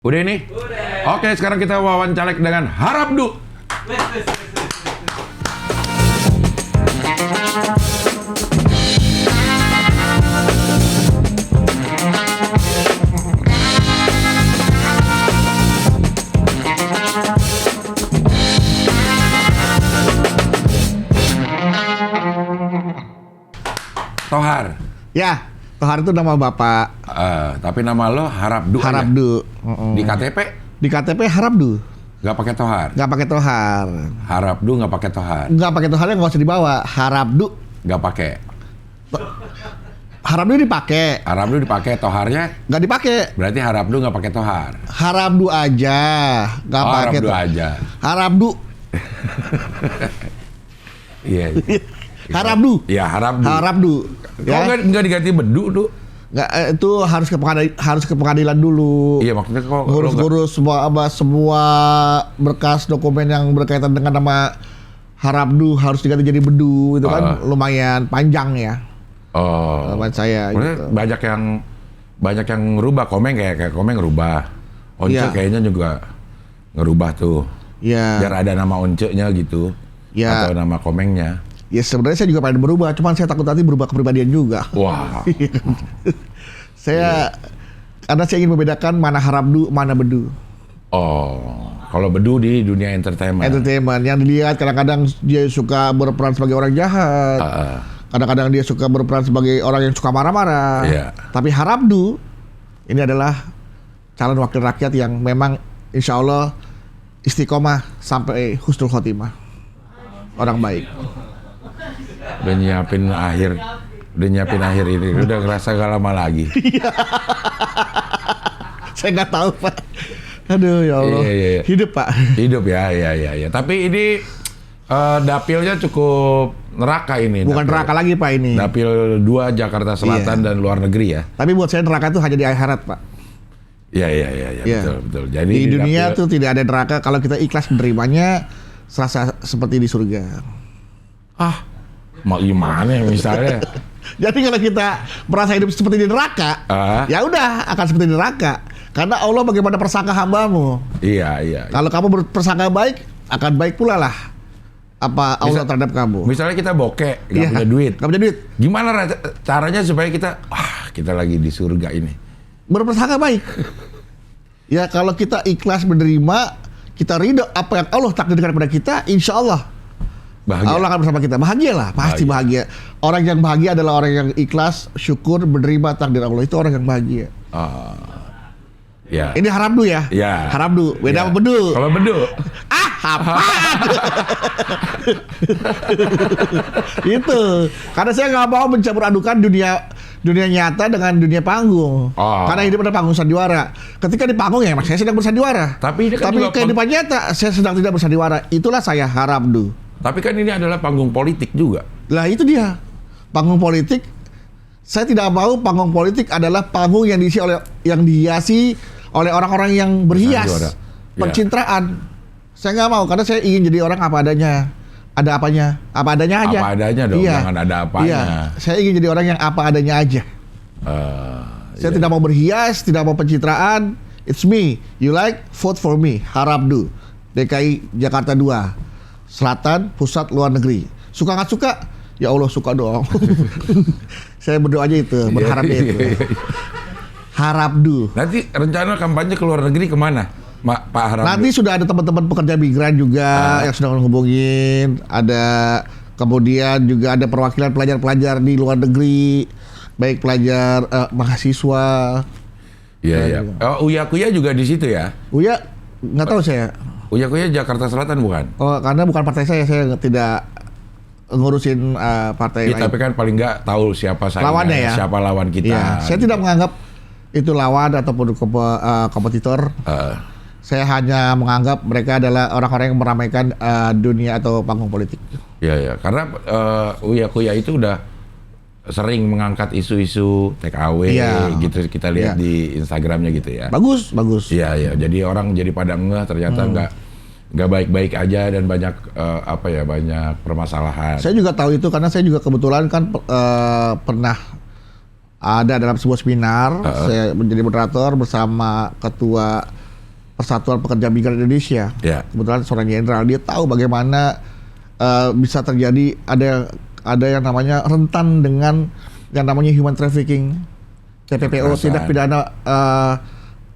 Udah ini? Udah. Oke, sekarang kita wawancara dengan Harabdu. Tohar. Ya, Tohar itu nama bapak. Tapi nama lo Harabdu. Harabdu. Di KTP? Di KTP Harabdu. Nggak pakai Tohar. Nggak pakai Tohar. Harabdu nggak pakai Tohar. Nggak pakai Toharnya nggak usah dibawa. Harabdu. Nggak pakai. Harabdu dipakai. Harabdu dipakai, Toharnya Nggak dipakai. berarti Harabdu nggak pakai Tohar. Harabdu aja. Nggak pakai. Harabdu aja. Harabdu. Iya. Harabdu. Iya, Harabdu. Harabdu. Kok nggak diganti Bedu tuh? Nggak, itu harus ke pengadilan dulu. Iya, maksudnya kok ngurus semua berkas dokumen yang berkaitan dengan nama Harabdu harus diganti jadi Bedu. Itu kan lumayan panjang ya. Oh. Teman saya gitu. banyak yang ngerubah. Komeng kayak Komeng ngerubah. Once kayaknya juga ngerubah tuh. Iya. Biar ada nama Once-nya gitu. Ya. Atau nama Komengnya. Ya sebenarnya saya juga pengen berubah, cuman saya takut nanti berubah kepribadian juga. Wah. Karena saya ingin membedakan mana Harabdu, mana Bedu. Oh, kalau Bedu di dunia entertainment. Entertainment yang dilihat kadang-kadang dia suka berperan sebagai orang jahat. Kadang-kadang dia suka berperan sebagai orang yang suka marah-marah. Iya. Tapi Harabdu ini adalah calon wakil rakyat yang memang insya Allah istiqomah sampai husnul khotimah. Orang baik. Udah nyiapin akhir ini. Udah ngerasa gak lama lagi. Saya nggak tahu Pak. Aduh ya Allah. Iya. Hidup Pak. Hidup ya. Tapi ini dapilnya cukup neraka ini. Bukan neraka lagi Pak ini. Dapil 2 Jakarta Selatan dan luar negeri ya. Tapi buat saya neraka itu hanya di akhirat Pak. Iya. Betul. Jadi di dunia tuh tidak ada neraka kalau kita ikhlas menerimanya, serasa seperti di surga. Mau gimana misalnya? Jadi kalau kita merasa hidup seperti di neraka, ya udah akan seperti di neraka. Karena Allah bagaimana persangka hambamu. Iya. Kalau kamu berpersangka baik, akan baik pula lah apa Allah terhadap kamu. Misalnya kita bokeh, nggak punya duit. Nggak punya duit. Gimana caranya supaya kita lagi di surga ini? Berpersangka baik. Ya kalau kita ikhlas menerima, kita ridho apa yang Allah takdirkan kepada kita, insya Allah bahagia. Allah akan bersama kita. Bahagialah, pasti bahagia. Orang yang bahagia adalah orang yang ikhlas, syukur, menerima takdir Allah. Itu orang yang bahagia. Ya. Ini Harabdu ya? Ya. Harabdu, beda sama Bedu. Kalau Bedu? Apa? Itu. Karena saya nggak mau mencampur adukan dunia nyata dengan dunia panggung. Karena hidup ada panggung sandiwara. Ketika di panggung ya, saya sedang bersandiwara. Tapi kehidupan nyata, saya sedang tidak bersandiwara. Itulah saya Harabdu. Tapi kan ini adalah panggung politik juga. Lah itu dia. Panggung politik. Saya tidak mau panggung politik adalah panggung yang dihiasi oleh orang-orang yang berhias. Pencitraan. Saya nggak mau karena saya ingin jadi orang apa adanya. Ada apanya. Apa adanya aja. Apa adanya dong, jangan ada apanya. Iya. Saya ingin jadi orang yang apa adanya aja. Saya tidak mau berhias, tidak mau pencitraan. It's me. You like? Vote for me. Harabdu. DKI Jakarta 2. Selatan, pusat, luar negeri. Suka nggak suka? Ya Allah suka dong. Saya berdoa aja itu, berharapnya itu. Harabdu. Nanti rencana kampanye ke luar negeri kemana, Pak Harabdu? Nanti sudah ada teman-teman pekerja migran juga yang sudah menghubungin. Ada kemudian juga ada perwakilan pelajar-pelajar di luar negeri, baik pelajar mahasiswa. Iya. Uya Kuya juga di situ ya? Uya nggak tahu saya. Uya Kuya Jakarta Selatan bukan? Oh, karena bukan partai saya tidak ngurusin partai lain. Tapi kan paling nggak tahu siapa lawannya ya? Siapa lawan kita. Ya, saya tidak menganggap itu lawan ataupun kompetitor. Saya hanya menganggap mereka adalah orang-orang yang meramaikan dunia atau panggung politik. Iya. Karena Uya Kuya itu udah sering mengangkat isu-isu TKW gitu, kita lihat di Instagramnya gitu ya. Bagus. Iya. Jadi orang jadi pada ngeh ternyata nggak baik-baik aja dan banyak banyak permasalahan. Saya juga tahu itu karena saya juga kebetulan kan pernah ada dalam sebuah seminar. Saya menjadi moderator bersama ketua Persatuan Pekerja Migran Indonesia. Ya. Kebetulan seorang jenderal, dia tahu bagaimana bisa terjadi ada yang namanya rentan dengan yang namanya human trafficking, TPPO, tindak pidana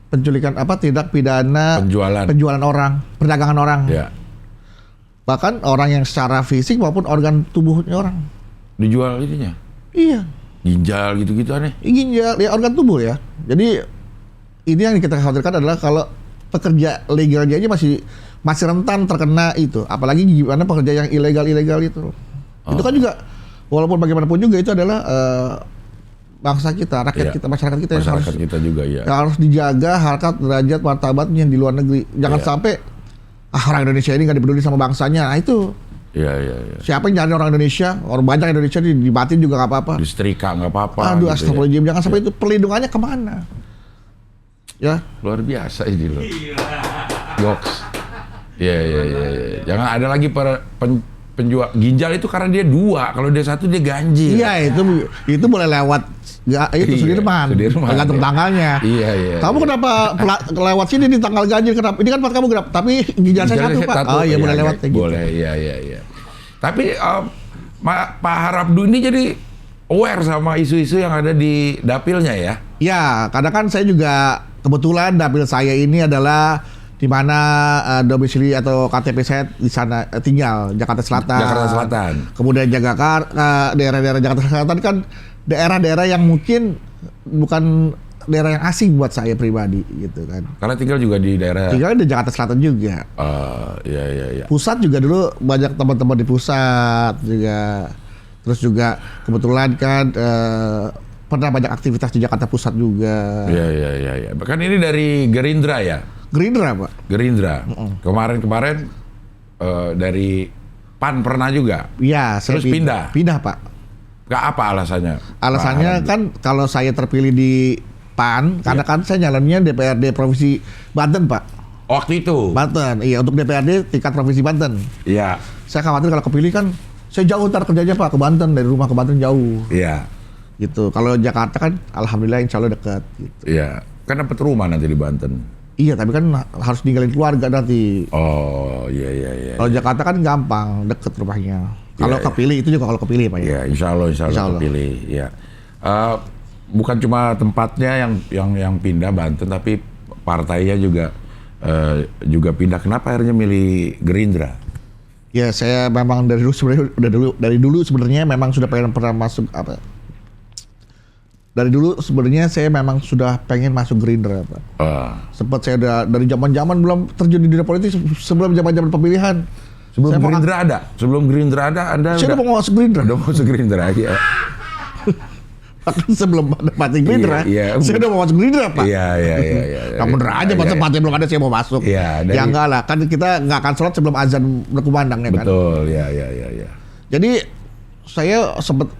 penculikan tindak pidana penjualan orang, perdagangan orang. Ya. Bahkan orang yang secara fisik maupun organ tubuhnya orang. Dijual itunya. Iya. Ginjal gitu-gitu aneh. Ginjal, ya organ tubuh ya. Jadi ini yang kita khawatirkan adalah kalau pekerja legalnya aja masih rentan terkena itu. Apalagi gimana pekerja yang ilegal itu. Itu kan juga walaupun bagaimanapun juga itu adalah bangsa kita, rakyat kita, masyarakat kita yang harus kita juga ya. Yang harus dijaga harkat derajat martabatnya di luar negeri. Jangan sampai orang Indonesia ini nggak dipeduli sama bangsanya. Nah itu. Iya. Siapa yang nyari orang Indonesia? Orang banyak Indonesia dibatin juga nggak apa-apa. Disetrika nggak apa-apa. Aduh, gitu astagfirullahaladzim. Jangan sampai itu. Perlindungannya kemana? Ya. Luar biasa ini loh. Goks. Iya. Jangan ada lagi penjual ginjal itu karena dia 2. Kalau dia 1 dia ganjil. Iya, itu boleh lewat. Ya, itu Sudirman. Tergantung tanggalnya. Iya. Kamu kenapa lewat sini di tanggal ganjil? Kenapa? Ini kan part kamu genap, tapi ginjal saya 1, Pak. Oh iya, boleh lewat gitu. Boleh, iya. Tapi Pak Harabdu ini jadi aware sama isu-isu yang ada di dapilnya ya? Ya, karena kan saya juga kebetulan dapil saya ini adalah di mana domisili atau KTP saya di sana tinggal, Jakarta Selatan. Kemudian daerah-daerah Jakarta Selatan kan daerah-daerah yang mungkin bukan daerah yang asing buat saya pribadi gitu kan. Karena tinggal juga di daerah. Tinggal di Jakarta Selatan juga. Iya. Pusat juga dulu banyak teman-teman di pusat juga. Terus juga kebetulan kan pernah banyak aktivitas di Jakarta Pusat juga. Iya. Bahkan ini dari Gerindra ya? Gerindra, Pak. Gerindra. Kemarin dari PAN pernah juga? Iya, terus pindah? Pindah, Pak. Gak apa alasannya? Alasannya kan kalau saya terpilih di PAN, karena kan saya nyalonnya DPRD Provinsi Banten, Pak. Waktu itu? Banten, iya, untuk DPRD tingkat Provinsi Banten. Iya. Saya khawatir kalau kepilih kan, saya jauh ntar kerjanya Pak, ke Banten, dari rumah ke Banten jauh. Iya. Gitu, kalau Jakarta kan alhamdulillah insya Allah dekat. Gitu. Iya, kan dapat rumah nanti di Banten. Iya, tapi kan harus ninggalin keluarga nanti. Oh, iya. Kalau Jakarta kan gampang, deket rumahnya. Kalau kepilih itu juga kalau kepilih Pak ya. Iya, insya Allah kepilih. Ya, bukan cuma tempatnya yang pindah Banten, tapi partainya juga pindah. Kenapa akhirnya milih Gerindra? Ya, saya memang dari dulu sebenarnya memang sudah pernah masuk apa? Dari dulu sebenarnya saya memang sudah pengen masuk Gerindra, Pak. Sempat saya udah dari zaman belum terjun di dunia politik, sebelum zaman pemilihan. Sebelum Gerindra ada, Anda saya udah mau masuk Gerindra. Udah mau masuk Gerindra, ya. Bahkan sebelum ada partai Gerindra, saya udah mau masuk Gerindra, Pak. Iya. Kamu bener aja, partai belum ada saya mau masuk. Iya. Ya enggak lah, kan kita nggak akan sholat sebelum azan berkumandang ya kan. Betul, iya. Jadi saya sempat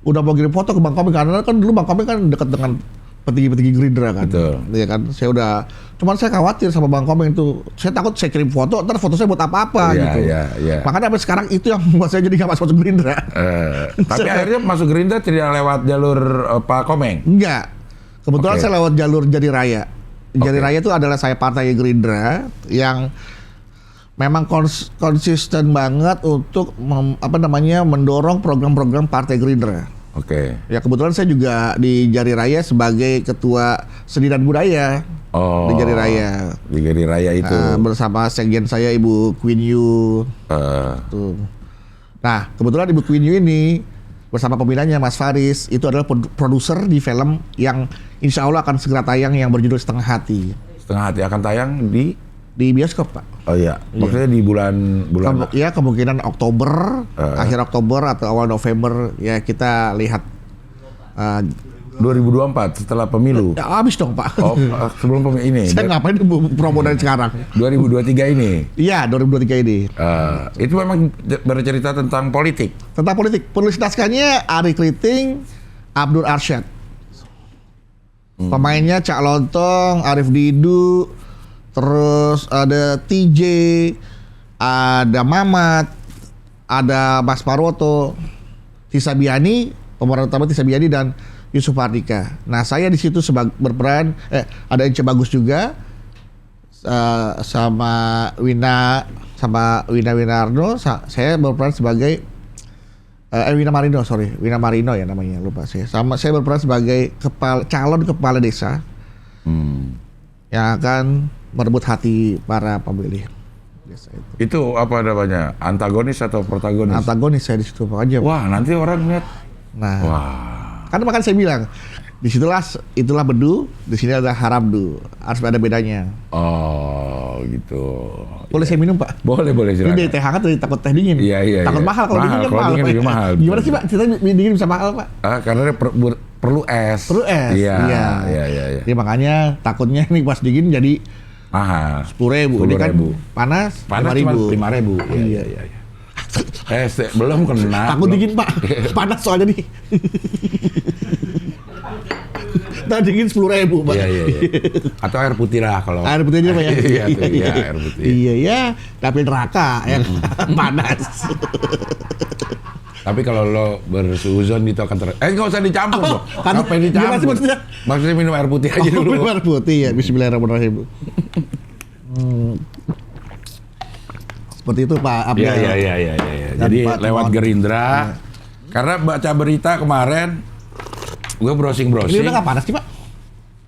udah mau kirim foto ke Bang Komeng, karena kan dulu Bang Komeng kan dekat dengan petinggi-petinggi Gerindra kan. Betul. Iya kan, cuman saya khawatir sama Bang Komeng itu. Saya takut saya kirim foto, ntar foto saya buat apa-apa gitu. Iya. Makanya sampai sekarang itu yang membuat saya jadi nggak masuk Gerindra. Tapi akhirnya masuk Gerindra tidak lewat jalur Pak Komeng? Enggak. Kebetulan saya lewat jalur Jari Raya. Jari Raya itu adalah saya partai Gerindra yang memang konsisten banget untuk mendorong program-program partai Gerindra. Oke. Ya kebetulan saya juga di Jari Raya sebagai ketua seni dan budaya. Di Jari Raya. Di Jari Raya itu. Bersama sekjen saya Ibu Queen Yu. Tuh. Nah kebetulan Ibu Queen Yu ini bersama pembinanya Mas Faris itu adalah produser di film yang insya Allah akan segera tayang yang berjudul Setengah Hati. Setengah Hati akan tayang di bioskop, Pak. Oh iya, maksudnya di bulan ya kemungkinan Oktober, akhir Oktober atau awal November ya kita lihat 2024 setelah pemilu. Ya, habis dong, Pak. Oh, sebelum pemilu ini. Saya ngapain promo dari sekarang? 2023 ini. Iya, 2023 ini. Itu memang bercerita tentang politik. Tentang politik. Penulis naskahnya Ari Kriting, Abdul Arsyad. Pemainnya Cak Lontong, Arif Didu, terus ada TJ, ada Mamat, ada Mas Parwoto, Tisa Biani, pemeran utama Tisa Biani dan Yusuf Ardika. Nah saya di situ berperan, ada Ence Bagus juga. sama Wina Winarno, saya berperan sebagai Wina Marino ya namanya, lupa saya. Saya berperan sebagai calon kepala desa yang akan merebut hati para pemilih desa itu. Itu apa namanya? Antagonis atau protagonis? Antagonis saya di situ aja. Wah, nanti orang lihat. Nah, wah. kan makanya saya bilang, itulah bedu, di sini ada harabdu, harus ada bedanya. Oh, gitu. Boleh saya minum, Pak? Boleh Ini silakan. dari teh hangat, dari takut teh dingin. Iya. Takut mahal, kalau dingin kan Kalau mahal. dingin Pak. lebih mahal. Gimana sih, Pak? Ceritanya dingin bisa mahal, Pak? Karena perlu es. Perlu es. Iya. Jadi makanya takutnya nih pas dingin jadi mahal. 10.000. Ini kan panas cuma 5.000. Iya. Belum kena. Takut dingin, Pak. Panas soalnya nih. Nah, dingin 10.000, Pak. Iya. Atau air putih lah kalau. Air putih aja, Pak ya. Iya, air putih. Iya ya, tapi neraka yang panas. Tapi kalau lo bersuuzon itu akan nggak usah dicampur dong. Ngapain dicampur? Maksudnya minum air putih aja dulu. Minum air putih ya. Bismillahirrahmanirrahim. Seperti itu, Pak Abdel. Iya. Jadi lewat Gerindra. Karena baca berita kemarin, gue browsing. Ini udah nggak panas sih, Pak?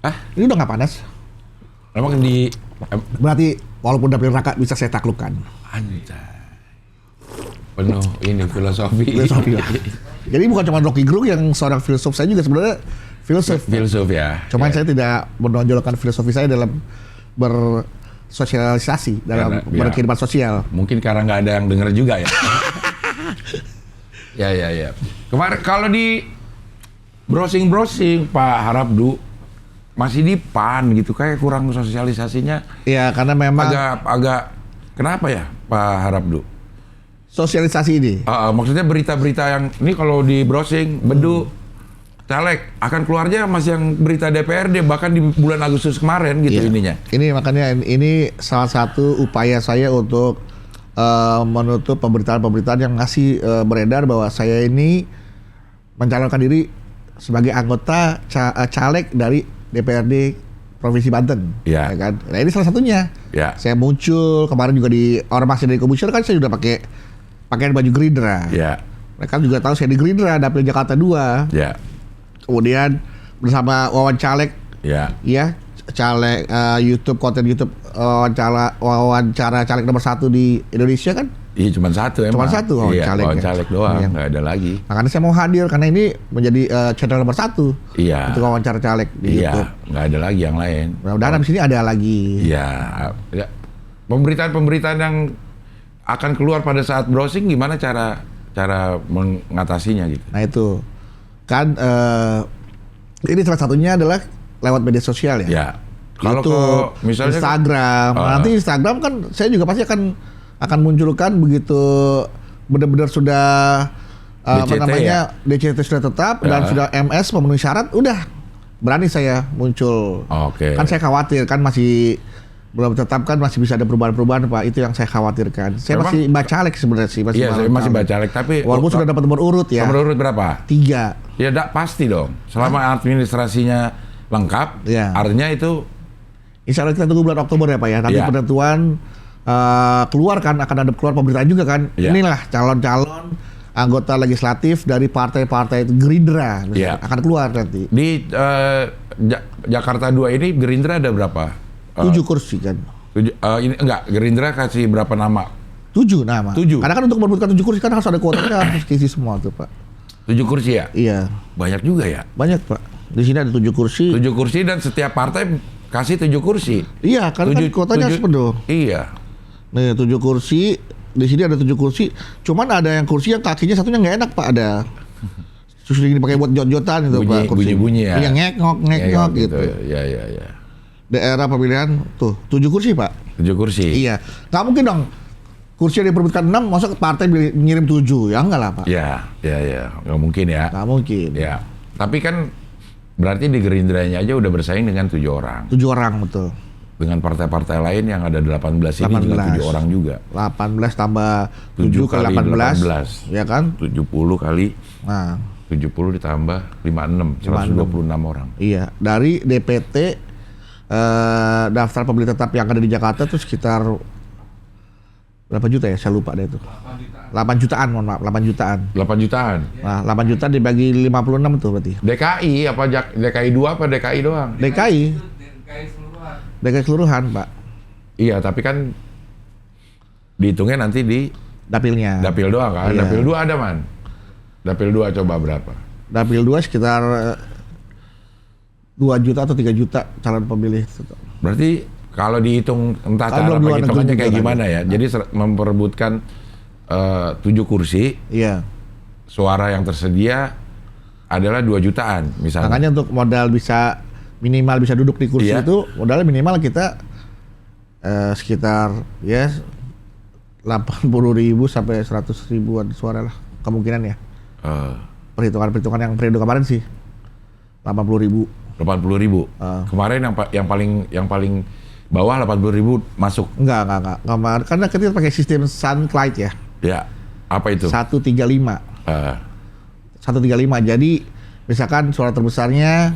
Hah? Ini udah nggak panas? Emang Berarti walaupun dapil neraka bisa saya taklukkan. Anjay. Penuh ini filosofi. Lah. Jadi bukan cuma Rocky Gerung yang seorang filsuf, saya juga sebenarnya filsuf. Filsuf ya. Cuman saya tidak menonjolkan filosofi saya dalam bersosialisasi, dalam berkehidupan sosial. Mungkin karena nggak ada yang denger juga ya. Ya. Kemarin kalau di browsing Pak Harabdu masih di PAN gitu, kayak kurang sosialisasinya. Ya, karena memang agak kenapa ya Pak Harabdu? Sosialisasi ini. Maksudnya berita-berita yang ini kalau di browsing bedu caleg akan keluarnya masih yang berita DPRD bahkan di bulan Agustus kemarin gitu ininya. Ini makanya ini salah satu upaya saya untuk menutup pemberitaan-pemberitaan yang masih beredar bahwa saya ini mencalonkan diri sebagai anggota caleg dari DPRD Provinsi Banten, ya kan? Nah ini salah satunya. Ya. Saya muncul kemarin juga di ormasnya dari Komisioner kan saya sudah pakaian baju Gerindra. Ya. Mereka juga tahu saya di Gerindra, dapil Jakarta 2. Ya. Kemudian bersama Wawan Caleg. Ya. Caleg konten YouTube wawancara caleg nomor 1 di Indonesia kan? Iya, cuma satu emang. Cuma satu Wawan Caleg doang, nggak ada lagi. Makanya saya mau hadir karena ini menjadi channel nomor 1. Iya. Untuk wawancara caleg di YouTube. Nggak ada lagi yang lain. Mudah-mudahan di sini ada lagi. Iya. Pemberitaan yang akan keluar pada saat browsing gimana cara mengatasinya gitu? Nah itu kan ini salah satunya adalah lewat media sosial ya. Ya. Kalau misalnya Instagram, nanti Instagram kan saya juga pasti akan munculkan begitu benar-benar sudah DCT sudah tetap dan sudah MS memenuhi syarat, udah berani saya muncul. Oke. Kan saya khawatir kan masih belum tetap kan masih bisa ada perubahan-perubahan Pak, itu yang saya khawatirkan. Saya masih bacalek sebenarnya sih, saya masih bacalek tapi walaupun sudah dapat nomor urut ya. Nomor urut berapa? 3. Ya pasti dong. Selama administrasinya lengkap, artinya itu insya Allah kita tunggu bulan Oktober ya Pak ya. Nanti penentuan keluar kan, akan ada keluar pemberitaan juga kan. Inilah calon-calon anggota legislatif dari partai-partai Gerindra akan keluar nanti. Di Jakarta 2 ini Gerindra ada berapa? 7 kursi kan. Ini enggak, Gerindra kasih berapa nama? 7 nama. 7. Karena kan untuk merebutkan 7 kursi kan harus ada kuotanya, harus isi semua tuh Pak. 7 kursi ya? Iya. Banyak juga ya? Banyak Pak. Di sini ada 7 kursi. 7 kursi dan setiap partai kasih 7 kursi. Iya, karena kan kuotanya harus penuh. Iya. Nih 7 kursi, di sini ada 7 kursi. Cuman ada yang kursi yang kakinya satunya nggak enak Pak, ada. Terus ini dipakai buat jot-jotan itu Pak. Bunyi-bunyi ya. Yang ngek-ngok gitu. Iya. Daerah pemilihan tuh 7 kursi Pak. 7 kursi. Iya. Nggak mungkin dong kursi yang diperebutkan 6, masa partai ngirim 7, ya enggak lah Pak. Iya. Nggak mungkin ya. Nggak mungkin. Ya. Tapi kan berarti di Gerindranya aja udah bersaing dengan 7 orang. 7 orang betul. Dengan partai-partai lain yang ada 18 ini juga 7 orang juga. 18 tambah 7 kali 18. Ya kan? 70 kali. Nah. 70 ditambah 56, 126 orang. Iya. Dari DPT daftar pemilih tetap yang ada di Jakarta tuh sekitar berapa juta ya? Saya lupa deh itu. 8 jutaan, mohon maaf, 8 jutaan. 8 jutaan. Nah, 8 juta dibagi 56 tuh berarti. DKI apa DKI 2 apa DKI doang? DKI keseluruhan, Pak. Iya, tapi kan dihitungnya nanti di Dapilnya. Dapil doang kan? Iya. Dapil 2 ada, Man. Dapil 2 coba berapa? Dapil 2 sekitar 2 juta atau 3 juta calon pemilih. Berarti kalau dihitung entah Kan cara belum luar penghitungannya negeri kayak juga gimana ya. Jadi memperebutkan 7 kursi, Iya. suara yang tersedia adalah 2 jutaan misalnya. Makanya untuk modal bisa minimal bisa duduk di kursi Iya. itu modalnya minimal kita sekitar ya 80.000 sampai 100.000-an suara lah kemungkinan ya. Perhitungan yang periode kemarin sih 80.000. 80.000. Kemarin yang paling bawah 80.000 masuk. Enggak. Kemarin karena kita pakai sistem Sunclight ya. Ya. Apa itu? 135. Eh, 135. Jadi misalkan suara terbesarnya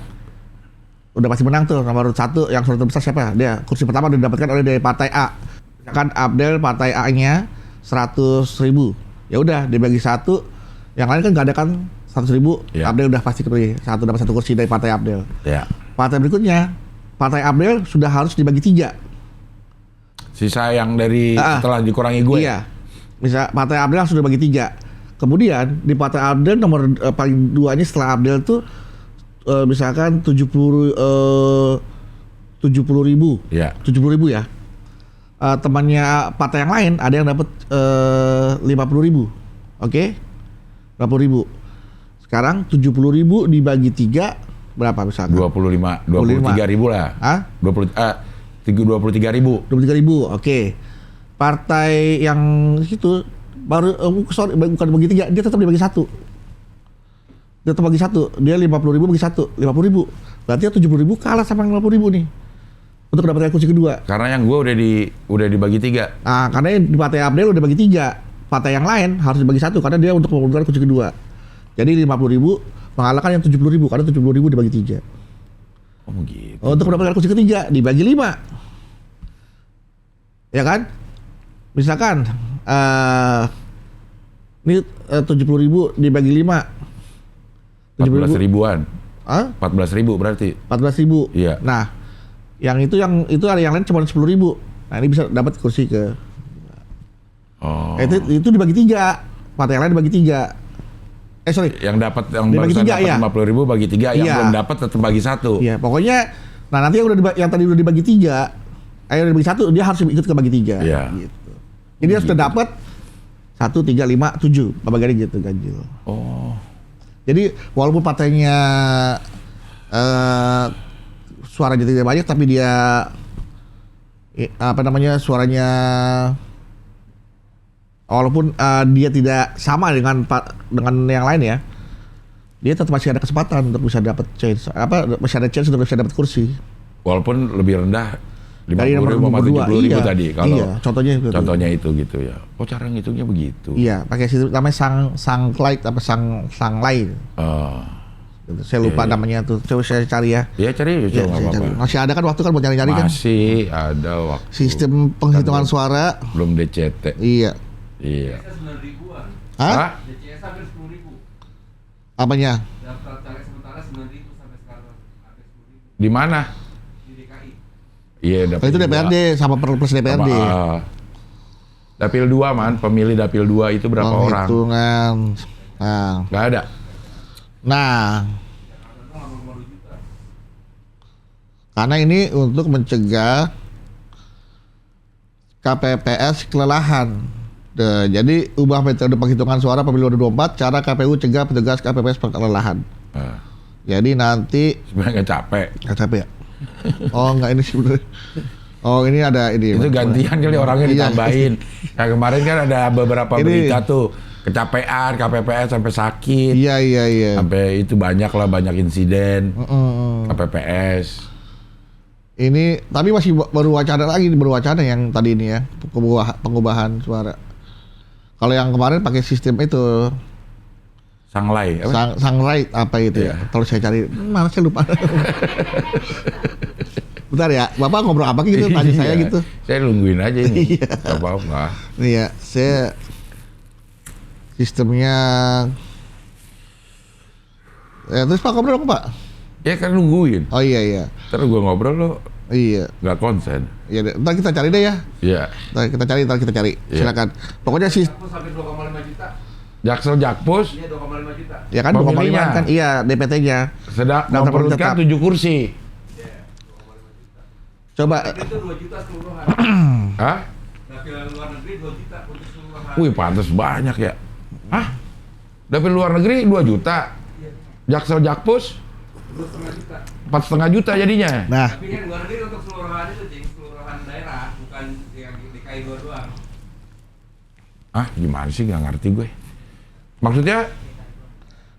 udah pasti menang tuh nomor 1 yang suara terbesar siapa? Dia kursi pertama didapatkan oleh dari partai A. Misalkan Abdel partai A-nya 100.000. Ya udah dibagi 1, yang lain kan nggak ada kan 100.000. Ya. Abdel udah pasti kepilih dapat 1 kursi dari partai Abdel. ya. Partai berikutnya, partai Abdel sudah harus dibagi 3. Sisa yang dari setelah dikurangi gue. Iya. Misal partai Abdel sudah bagi 3. Kemudian di partai Abdel nomor paling 2-nya setelah Abdel tuh misalkan 70.000. Ya. 70.000 ya. Temannya partai yang lain ada yang dapat 50.000. Oke? 50.000. Sekarang 70.000 dibagi 3 berapa misalkan? 23.000 lah. Hah? 23.000. 23.000. Oke. Partai yang itu baru bukan bagi 3, dia tetap dibagi 1. Dia tetap bagi 1. Dia 50.000 bagi 1, 50.000. Berarti 70.000 kalah sama yang 50.000 nih. Untuk mendapatkan kursi kedua. Karena yang gue udah dibagi 3. Nah, karena di partai Abdel udah bagi 3. Partai yang lain harus dibagi 1 karena dia untuk memperoleh kursi kedua. Jadi 50.000 mengalahkan yang 70.000 karena 70.000 dibagi 3. Oh begitu. Untuk mendapatkan kursi ketiga dibagi 5. Ya kan? Misalkan ini 70.000 dibagi 5. 14 ribuan. Hah? 14.000 berarti. 14.000. Iya. Nah, yang itu ada yang lain cuma 10.000. Nah, ini bisa dapat kursi ke. Oh. Itu dibagi 3. Partai yang lain dibagi 3. Sorry. Yang dapat yang Dibagi barusan 3, dapat ya. 50.000 bagi 3, yang Iya. belum dapat tetap bagi 1. Iya, pokoknya nah nanti yang tadi udah dibagi 3, yang dibagi 1 dia harus ikut ke bagi 3. Iya. Gitu. Jadi dia sudah dapat 1, 3, 5, 7 bagian gitu ganjil. Oh. Jadi walaupun partainya suaranya tidak banyak tapi dia suaranya walaupun dia tidak sama dengan yang lain ya, dia tetap masih ada kesempatan untuk bisa dapat chance masih ada chance untuk bisa dapat kursi. Walaupun lebih rendah Dari 50.000 sama 70.000 iya, tadi. Kalau iya, contohnya itu. gitu ya. Oh, cara ngitungnya begitu. Iya, pakai sistem namanya Sunclight apa Sunlight. Oh. Gitu. Saya lupa namanya tuh. Coba saya cari ya. Ya cari Ya, nggak saya apa-apa. cari. Masih ada kan waktu kan buat nyari-nyari kan? Masih ada waktu. Sistem penghitungan suara. Belum DCT. Iya. Iya. 9.000-an. Hah? DCS hampir 10.000. Apanya? Daftar caleg sementara 9.000 sampai sekarang hampir 10.000 Di mana? di DKI. Iya, dapil Itu DPRD sama plus DPRD. Dapil 2, Man. Pemilih Dapil 2 itu berapa orang? Penghitungan. Nah. Nggak ada. Nah. Karena ini untuk mencegah KPPS kelelahan. Jadi ubah metode penghitungan suara pemilu 2024, cara KPU cegah petugas KPPS kelelahan. Jadi nanti Sebenarnya nggak capek. nggak capek ya? Oh nggak ini sebenarnya. Oh ini ada ini. Itu gantian kali orangnya Iya. ditambahin. Kayak kemarin kan ada beberapa Ini. berita tuh kecapean KPPS sampai sakit. Iya. Sampai itu banyak insiden KPPS. Ini tapi masih baru wacana yang tadi ini ya pengubahan suara. Kalau yang kemarin pakai sistem itu Sanglai. Apa? Sunlight apa itu ya? Iya. Kalau saya cari mana saya lupa. Bentar ya, Bapak ngobrol apa gitu tanya saya Iya, gitu. Saya nungguin aja ini. Iya. Gak apa-apa. Nih ya, saya sistemnya. Ya, terus Pak ngobrol dong Pak. Ya kan nungguin. Oh iya. Terus gue ngobrol lo Iya. nggak konsen. Iya, ntar kita cari deh ya. Iya. Ntar kita cari. Iya. Silakan. Pokoknya sih, Jakpus sampai 2,5 juta. Jaksel Jakpus Iya 2,5 juta. ya kan Pemilihnya. 2,5 kan, iya DPT-nya. sedang Daftar pemilih memperolehkan tetap. 7 kursi. Iya 2,5 juta. Coba, Itu 2 juta keseluruhan. Hah? Dapil luar negeri 2 juta untuk keseluruhan. Wih, pantas banyak ya. Hah? Dapil luar negeri 2 juta. Jaksel Jakpus 2,5 juta. 4,5 juta jadinya. nah, Tapi kan luar negeri untuk keseluruhan itu, Cing, keseluruhan daerah, bukan yang DKI 2 doang. Ah, gimana sih? Nggak ngerti gue. Maksudnya,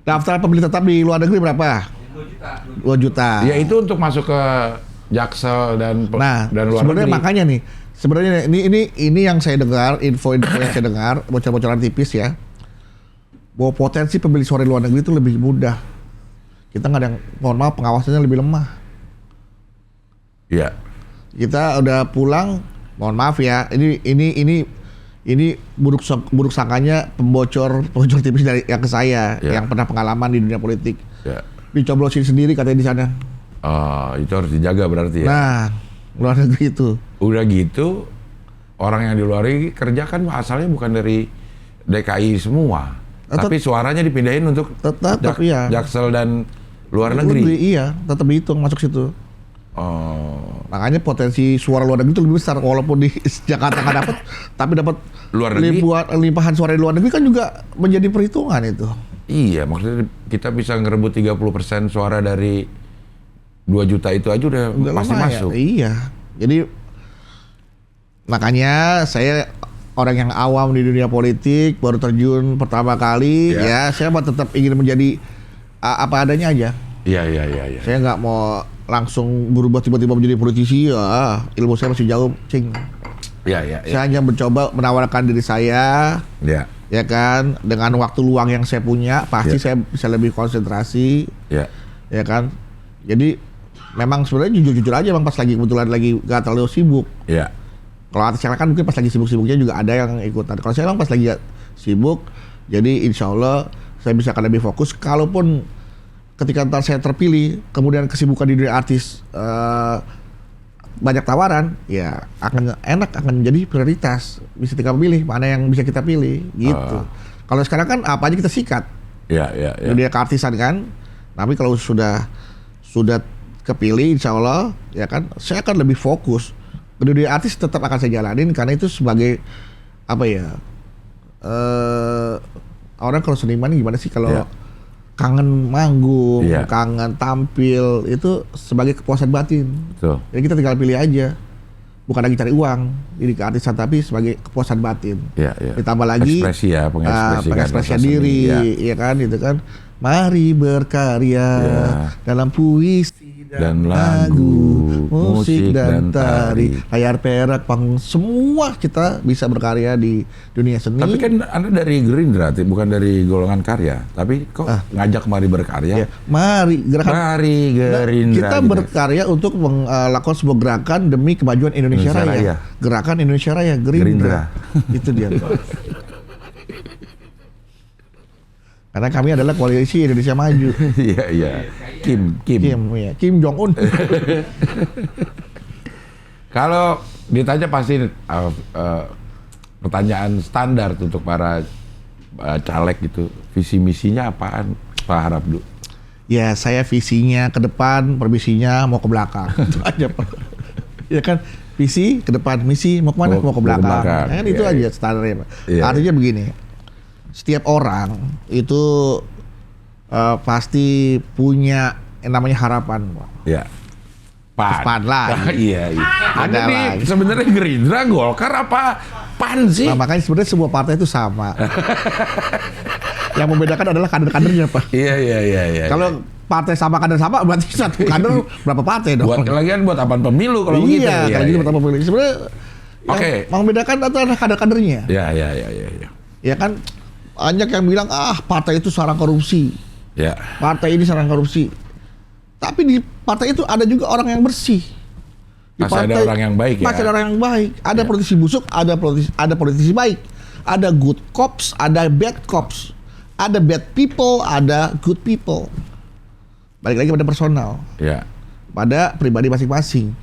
daftar pemilih tetap di luar negeri berapa? 2 juta. 2 juta. ya itu untuk masuk ke Jaksel dan Nah, dan luar sebenarnya negeri. makanya nih, sebenarnya ini yang saya dengar, info yang saya dengar, bocor-bocoran tipis ya, bahwa potensi pemilih suara di luar negeri itu lebih mudah. Kita nggak ada yang, mohon maaf, pengawasannya lebih lemah. Iya. Kita udah pulang, mohon maaf ya, ini buruk sangkanya pembocor tipis dari yang ke saya, Ya. yang pernah pengalaman di dunia politik, Ya. dicoblosin sendiri katanya di sana. Itu harus dijaga berarti ya. Nah, luar negeri itu. Udah gitu, orang yang di luar negeri kerja kan asalnya bukan dari DKI semua. Tapi suaranya dipindahin untuk Tetap iya. Jaksel dan luar negeri. Iya, tetap dihitung masuk situ. Oh, Makanya potensi suara luar negeri itu lebih besar, walaupun di Jakarta nggak dapat, tapi dapat Luar negeri? limpahan suara di luar negeri kan juga menjadi perhitungan itu. iya, maksudnya kita bisa ngerebut 30% suara dari 2 juta itu aja udah pasti lumayan. masuk. Iya. Jadi makanya saya orang yang awam di dunia politik, baru terjun pertama kali, Ya. ya saya mau tetap ingin menjadi apa adanya aja. Iya. Saya nggak mau langsung berubah tiba-tiba menjadi politisi, ya ilmu saya masih jauh, cing. Iya. Saya hanya mencoba menawarkan diri saya, Iya. ya kan, dengan waktu luang yang saya punya, pasti Ya. saya bisa lebih konsentrasi, Iya. ya kan. Jadi memang sebenarnya jujur-jujur aja, bang, pas lagi kebetulan lagi gak terlalu sibuk. Iya. Kalau artis yang lain kan mungkin pas lagi sibuk-sibuknya juga ada yang ikutan. Kalau saya memang pas lagi sibuk, jadi insya Allah saya bisa akan lebih fokus. Kalaupun ketika ntar saya terpilih, kemudian kesibukan di dunia artis banyak tawaran, ya akan enak, akan menjadi prioritas. Bisa tinggal pilih mana yang bisa kita pilih, gitu. Kalau sekarang kan apa aja kita sikat, Iya. dunia keartisan kan. Tapi kalau sudah kepilih, insya Allah, ya kan, saya akan lebih fokus. Dunia artis tetap akan saya jalanin karena itu sebagai apa ya? Orang kalau seniman gimana sih kalau Iya. kangen manggung, Iya. kangen tampil, itu sebagai kepuasan batin. Betul. Jadi kita tinggal pilih aja. Bukan lagi cari uang jadi keartisan, tapi sebagai kepuasan batin. Iya. Ditambah lagi Ekspresi ya, pengekspresian rasa diri, seni, ya kan, itu kan. Mari berkarya dalam puisi dan lagu, musik dan tari, layar perak, panggung, semua kita bisa berkarya di dunia seni. Tapi kan Anda dari Gerindra, bukan dari golongan karya. Tapi kok ngajak mari berkarya? ya, mari gerakan. Mari Gerindra. Kita gitu. berkarya untuk melakukan sebuah gerakan demi kemajuan Indonesia, Indonesia Raya. Raya. Gerakan Indonesia Raya, Gerindra. Itu dia. Karena kami adalah koalisi Indonesia Maju. Iya. Kim. Kim Jong Un. Kalau ditanya pasti pertanyaan standar untuk para caleg gitu, visi misinya apaan, Pak Harabdu? Ya, saya visinya ke depan, permisinya mau ke belakang. Itu aja, Pak. Ya kan, visi ke depan, misi mau kemana? Mau ke belakang. Ya kan, itu aja standarnya, Pak. Iya. Artinya begini, setiap orang itu pasti punya yang namanya harapan, Pak. Ya. Pan lah. Iya. Ada Anda nih lagi. sebenarnya Gerindra, Golkar apa Pan sih? Nah, makanya sebenarnya semua partai itu sama. Yang membedakan adalah kader-kadernya, Pak. Iya. Kalau partai sama kader sama, berarti satu kader berapa partai dong? Lagian buat apaan pemilu kalau begitu? Iya, kalau gitu pertama pemilih. Sebenarnya Oke. yang membedakan adalah kader-kadernya. Iya. Ya kan, banyak yang bilang partai itu sarang korupsi. Ya. Partai ini sarang korupsi. Tapi di partai itu ada juga orang yang bersih. Masih ada orang yang baik ya? Masih ada orang yang baik. Ada Ya. politisi busuk, ada politisi baik. Ada good cops, ada bad cops. Ada bad people, ada good people. Balik lagi pada personal. Ya. Pada pribadi masing-masing.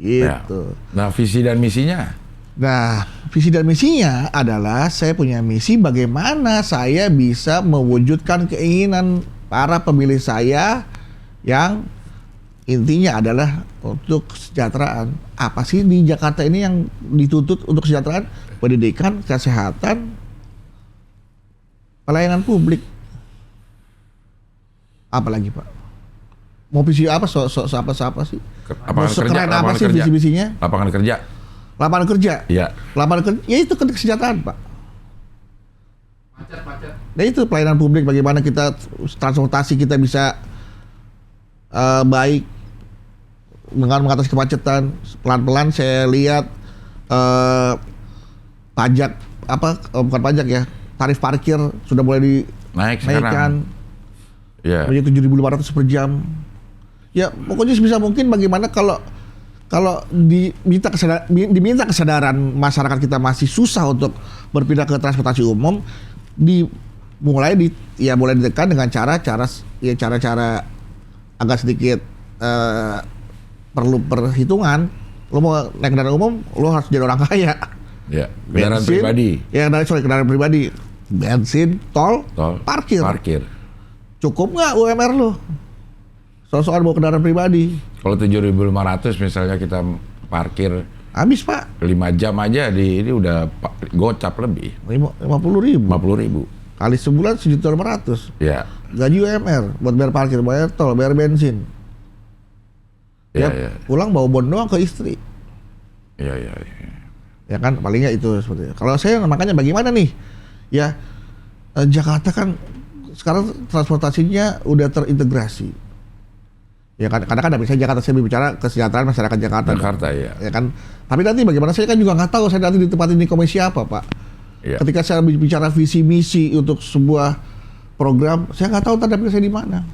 Ya. Gitu. Nah, visi dan misinya? Nah, visi dan misinya adalah saya punya misi bagaimana saya bisa mewujudkan keinginan para pemilih saya yang intinya adalah untuk kesejahteraan. Apa sih di Jakarta ini yang dituntut untuk kesejahteraan? Pendidikan, kesehatan, pelayanan publik. Apa lagi, Pak? Mau visi apa? Apa sih? Mau sekeren apa sih visi-visinya? Lapangan kerja. Lapangan kerja. Iya. Lapangan kerja, ya itu kesejahteraan, Pak. Macet. Nah itu pelayanan publik, bagaimana kita transportasi kita bisa baik dengan mengatasi kemacetan. Pelan-pelan saya lihat pajak bukan pajak ya, tarif parkir sudah mulai Naik dinaikkan sekarang. Iya. menjadi 7.500 per jam. Ya pokoknya sebisa mungkin bagaimana kalau diminta kesadaran masyarakat kita masih susah untuk berpindah ke transportasi umum, mulai ditekan dengan cara-cara agak sedikit perlu perhitungan. Lo mau naik kendaraan umum, lo harus jadi orang kaya. Ya, kendaraan Bensin, pribadi. Ya, kendaraan pribadi. Bensin, tol, parkir. Cukup nggak UMR lo? Soal bawa kendaraan pribadi. Kalau 7.500 misalnya kita parkir Habis, Pak. 5 jam aja ini udah gocap lebih. 50.000. 50.000. Kali sebulan 1.500.000. Ya. Gaji UMR buat bayar parkir, bayar tol, bayar bensin. Ya, Ya, ya. pulang bawa bon doang ke istri. Ya. Ya kan, palingnya itu seperti itu. Kalau saya makanya bagaimana nih? Ya, Jakarta kan sekarang transportasinya udah terintegrasi. Ya kan, kadang kan bisa Jakarta, saya bicara kesejahteraan masyarakat Jakarta. Jakarta ya. Ya kan. Tapi nanti bagaimana, saya kan juga nggak tahu saya nanti ditempatin di komisi apa, Pak. Ya. Ketika saya bicara visi misi untuk sebuah program, saya nggak tahu tandanya saya di mana.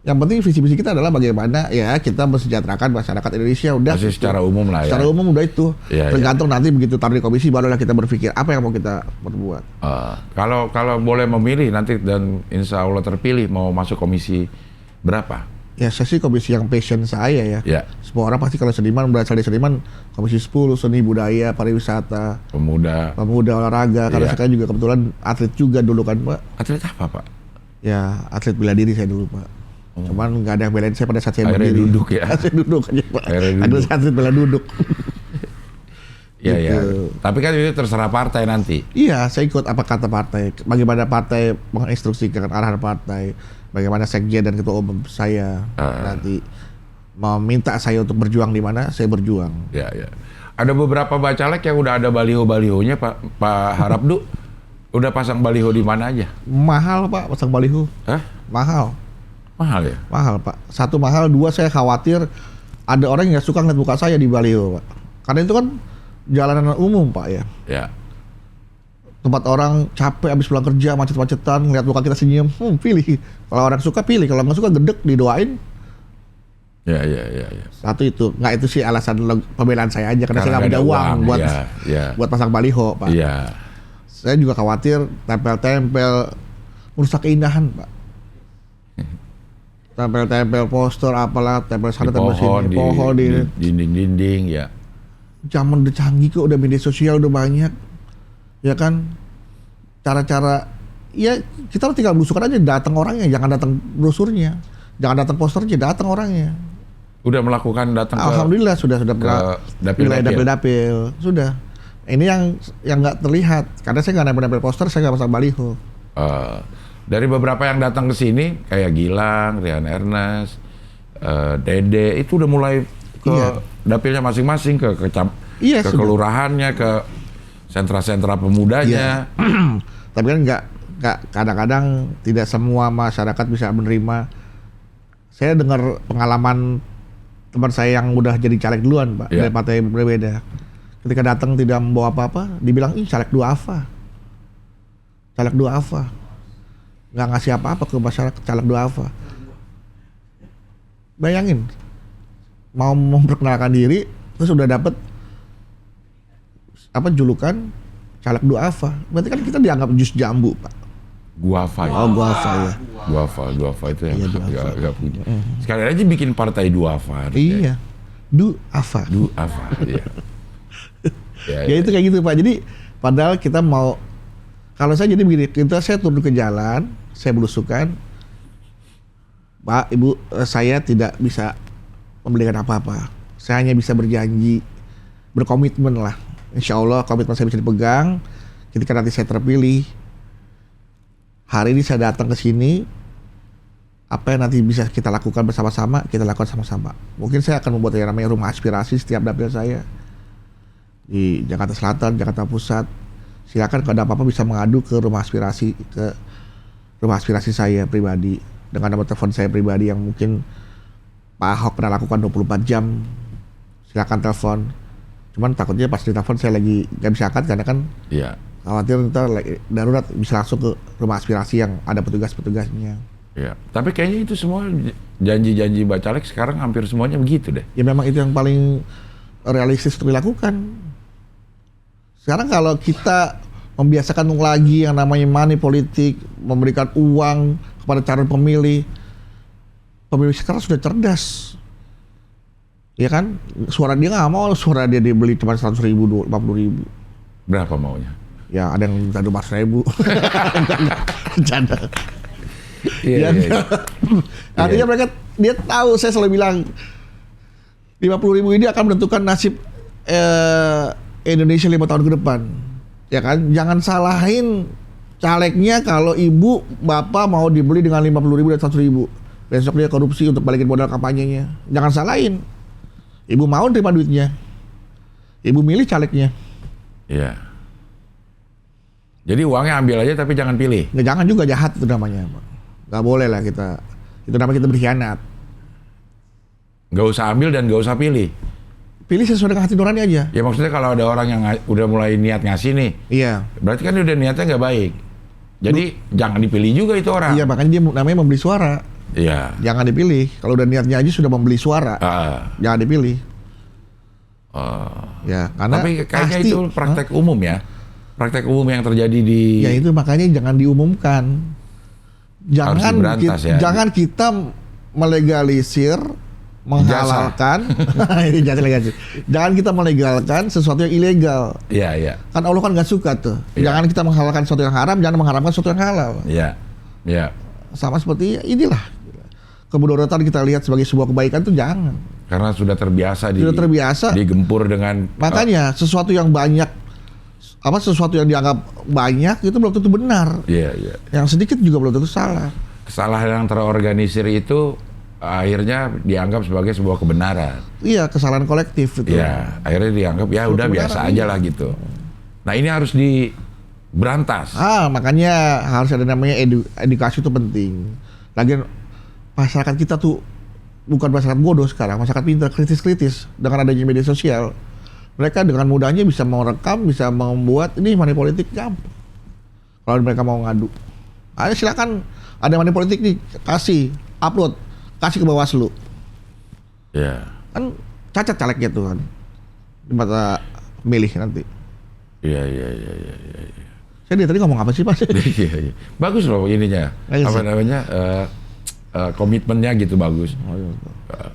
Yang penting visi misi kita adalah bagaimana ya kita mensejahterakan masyarakat Indonesia, udah. Masih secara umum lah ya. Secara umum udah itu. Ya, Tergantung nanti begitu taruh di komisi barulah kita berpikir apa yang mau kita perbuat. Kalau boleh memilih nanti dan insya Allah terpilih mau masuk komisi berapa? Ya saya sih komisi yang passion saya ya. Ya. Semua orang pasti kalau seniman, berasal dari seniman, komisi 10, seni budaya, pariwisata, Pemuda. olahraga. Karena Iya. saya juga kebetulan atlet juga dulu kan, Pak. Atlet apa, Pak? Ya atlet bela diri saya dulu, Pak. Cuman nggak ada yang belain saya pada saat saya Akhirnya berdiri. duduk ya? Saya duduk aja, Pak. Akhirnya Ada duduk. atlet bela duduk. Iya, Gitu. ya. Tapi kan itu terserah partai nanti. Iya, saya ikut apa kata partai. Bagaimana partai menginstruksikan arahan partai. Bagaimana sekjen dan ketua umum saya nanti meminta saya untuk berjuang di mana, saya berjuang. Ya. Ada beberapa bacalek yang udah ada baliho-balihonya, Pak Harapdu. Udah pasang baliho di mana aja? Mahal, Pak, pasang baliho. Hah? Mahal. Mahal ya? Mahal, Pak. Satu mahal, dua saya khawatir ada orang yang nggak suka ngeliat muka saya di baliho, Pak. Karena itu kan jalanan umum, Pak ya. Ya. Tempat orang capek habis pulang kerja, macet-macetan, ngeliat muka kita senyum, pilih. Kalau orang suka pilih, kalau nggak suka gedek, didoain. Ya. Satu itu, nggak itu sih alasan pembelaan saya aja, karena saya nggak punya uang buat buat pasang baliho, Pak. Iya. Saya juga khawatir tempel-tempel merusak keindahan, Pak. Tempel-tempel poster apalah, tempel sana, tempel sini, pohon di dinding-dinding ya. zaman udah canggih kok, udah media sosial udah banyak. Ya kan, cara-cara ya kita tinggal belusukan aja, datang orangnya, jangan datang brosurnya, jangan datang posternya, datang orangnya. Udah melakukan datang Alhamdulillah sudah pernah dapil sudah. Ini yang nggak terlihat karena saya nggak nempel poster, saya nggak pasang baliho. Dari beberapa yang datang ke sini kayak Gilang, Rian Ernest, Dede itu udah mulai ke dapilnya masing-masing, ke kelurahannya, ke sentra-sentra pemudanya. Tapi kan nggak kadang-kadang tidak semua masyarakat bisa menerima. Saya dengar pengalaman teman saya yang udah jadi caleg duluan, Pak, dari partai berbeda. Ketika datang tidak membawa apa-apa, dibilang ih caleg duafa. Caleg duafa. Nggak ngasih apa-apa ke masyarakat, caleg duafa. Bayangin, mau memperkenalkan diri terus udah dapet apa julukan caleg duafa. Berarti kan kita dianggap jus jambu, Pak. Guava ya. Oh, guava ya. Guava itu yang Iya, nggak punya. Sekali aja bikin partai duafa. Iya. Duafa. Duafa. Iya. Ya itu kayak gitu, Pak. Jadi padahal kita mau, kalau saya jadi begini, saya turun ke jalan, saya belusukan, Pak, Ibu, saya tidak bisa membelikan apa-apa. Saya hanya bisa berjanji, berkomitmen lah. Insya Allah komitmen saya bisa dipegang. Ketika nanti saya terpilih, hari ini saya datang ke sini, apa yang nanti bisa kita lakukan bersama-sama, kita lakukan sama-sama. Mungkin saya akan membuat yang namanya rumah aspirasi setiap dapil saya di Jakarta Selatan, Jakarta Pusat. Silakan kalau ada apa-apa bisa mengadu ke rumah aspirasi saya pribadi dengan nomor telepon saya pribadi yang mungkin Pak Ahok pernah lakukan 24 jam. Silakan telepon. Cuman takutnya pas ditelepon saya lagi nggak bisa angkat karena kan Iya. khawatir ntar darurat bisa langsung ke rumah aspirasi yang ada petugas-petugasnya. Iya. Tapi kayaknya itu semua janji-janji Bacalek sekarang hampir semuanya begitu deh. Ya memang itu yang paling realistis untuk dilakukan. Sekarang kalau kita membiasakan lagi yang namanya money politik, memberikan uang kepada calon pemilih sekarang sudah cerdas. Ya kan, suara dia nggak mau, suara dia dibeli cuma 100.000, 50.000. Berapa maunya? Ya ada yang minta 12.000. Bercanda. Iya. Artinya mereka, dia tahu, saya selalu bilang 50.000 ini akan menentukan nasib Indonesia 5 tahun ke depan. Ya kan, jangan salahin calegnya kalau ibu bapak mau dibeli dengan 50.000 dan 100.000. Besok dia korupsi untuk balikin modal kampanyenya. Jangan salahin. Ibu mau terima duitnya. Ibu milih calegnya. Iya. Jadi uangnya ambil aja tapi jangan pilih. Nggak, jangan juga, jahat itu namanya. Nggak boleh lah kita. Itu namanya kita berkhianat. Nggak usah ambil dan nggak usah pilih. Pilih sesuai dengan hati nurani aja. Ya maksudnya kalau ada orang yang udah mulai niat ngasih nih, Iya. berarti kan udah niatnya nggak baik. Jadi jangan dipilih juga itu orang. Iya, makanya dia namanya membeli suara. Iya. Jangan dipilih. Kalau udah niatnya aja sudah membeli suara, jangan dipilih. Ya, karena Tapi kayaknya pasti, itu praktek umum ya. Praktek umum yang terjadi di... Ya itu makanya jangan diumumkan. Jangan diberantas ya. jangan kita melegalisir, menghalalkan. Ini jasa legalisir. Jangan kita melegalkan sesuatu yang ilegal. Iya, iya. Kan Allah kan nggak suka tuh. Iya. Jangan kita menghalalkan sesuatu yang haram, jangan mengharamkan sesuatu yang halal. Iya. Iya. Sama seperti inilah. Kemudaratan kita lihat sebagai sebuah kebaikan tuh jangan. Karena sudah terbiasa Sudah terbiasa. digempur dengan Makanya sesuatu yang banyak, sesuatu yang dianggap banyak itu belum tentu benar. Iya, iya. Yang sedikit juga belum tentu salah. Kesalahan yang terorganisir itu akhirnya dianggap sebagai sebuah kebenaran. Iya, kesalahan kolektif itu. Iya, akhirnya dianggap ya udah biasa aja lah gitu. Nah, ini harus diberantas. Makanya harus ada namanya edukasi itu penting. Lagian masyarakat kita tuh bukan masyarakat bodoh sekarang, masyarakat pintar, kritis-kritis dengan adanya media sosial. Mereka dengan mudahnya bisa merekam, bisa membuat ini money politik gampang. Kalau mereka mau ngadu, ayo silakan, ada money politik nih, kasih upload, kasih ke Bawaslu. Iya. Kan cacat calegnya tuh kan, di mata milih nanti. Iya. Saya dari tadi ngomong apa sih Pak? Iya. Bagus loh ininya. Bagus. Apa namanya? Komitmennya gitu bagus.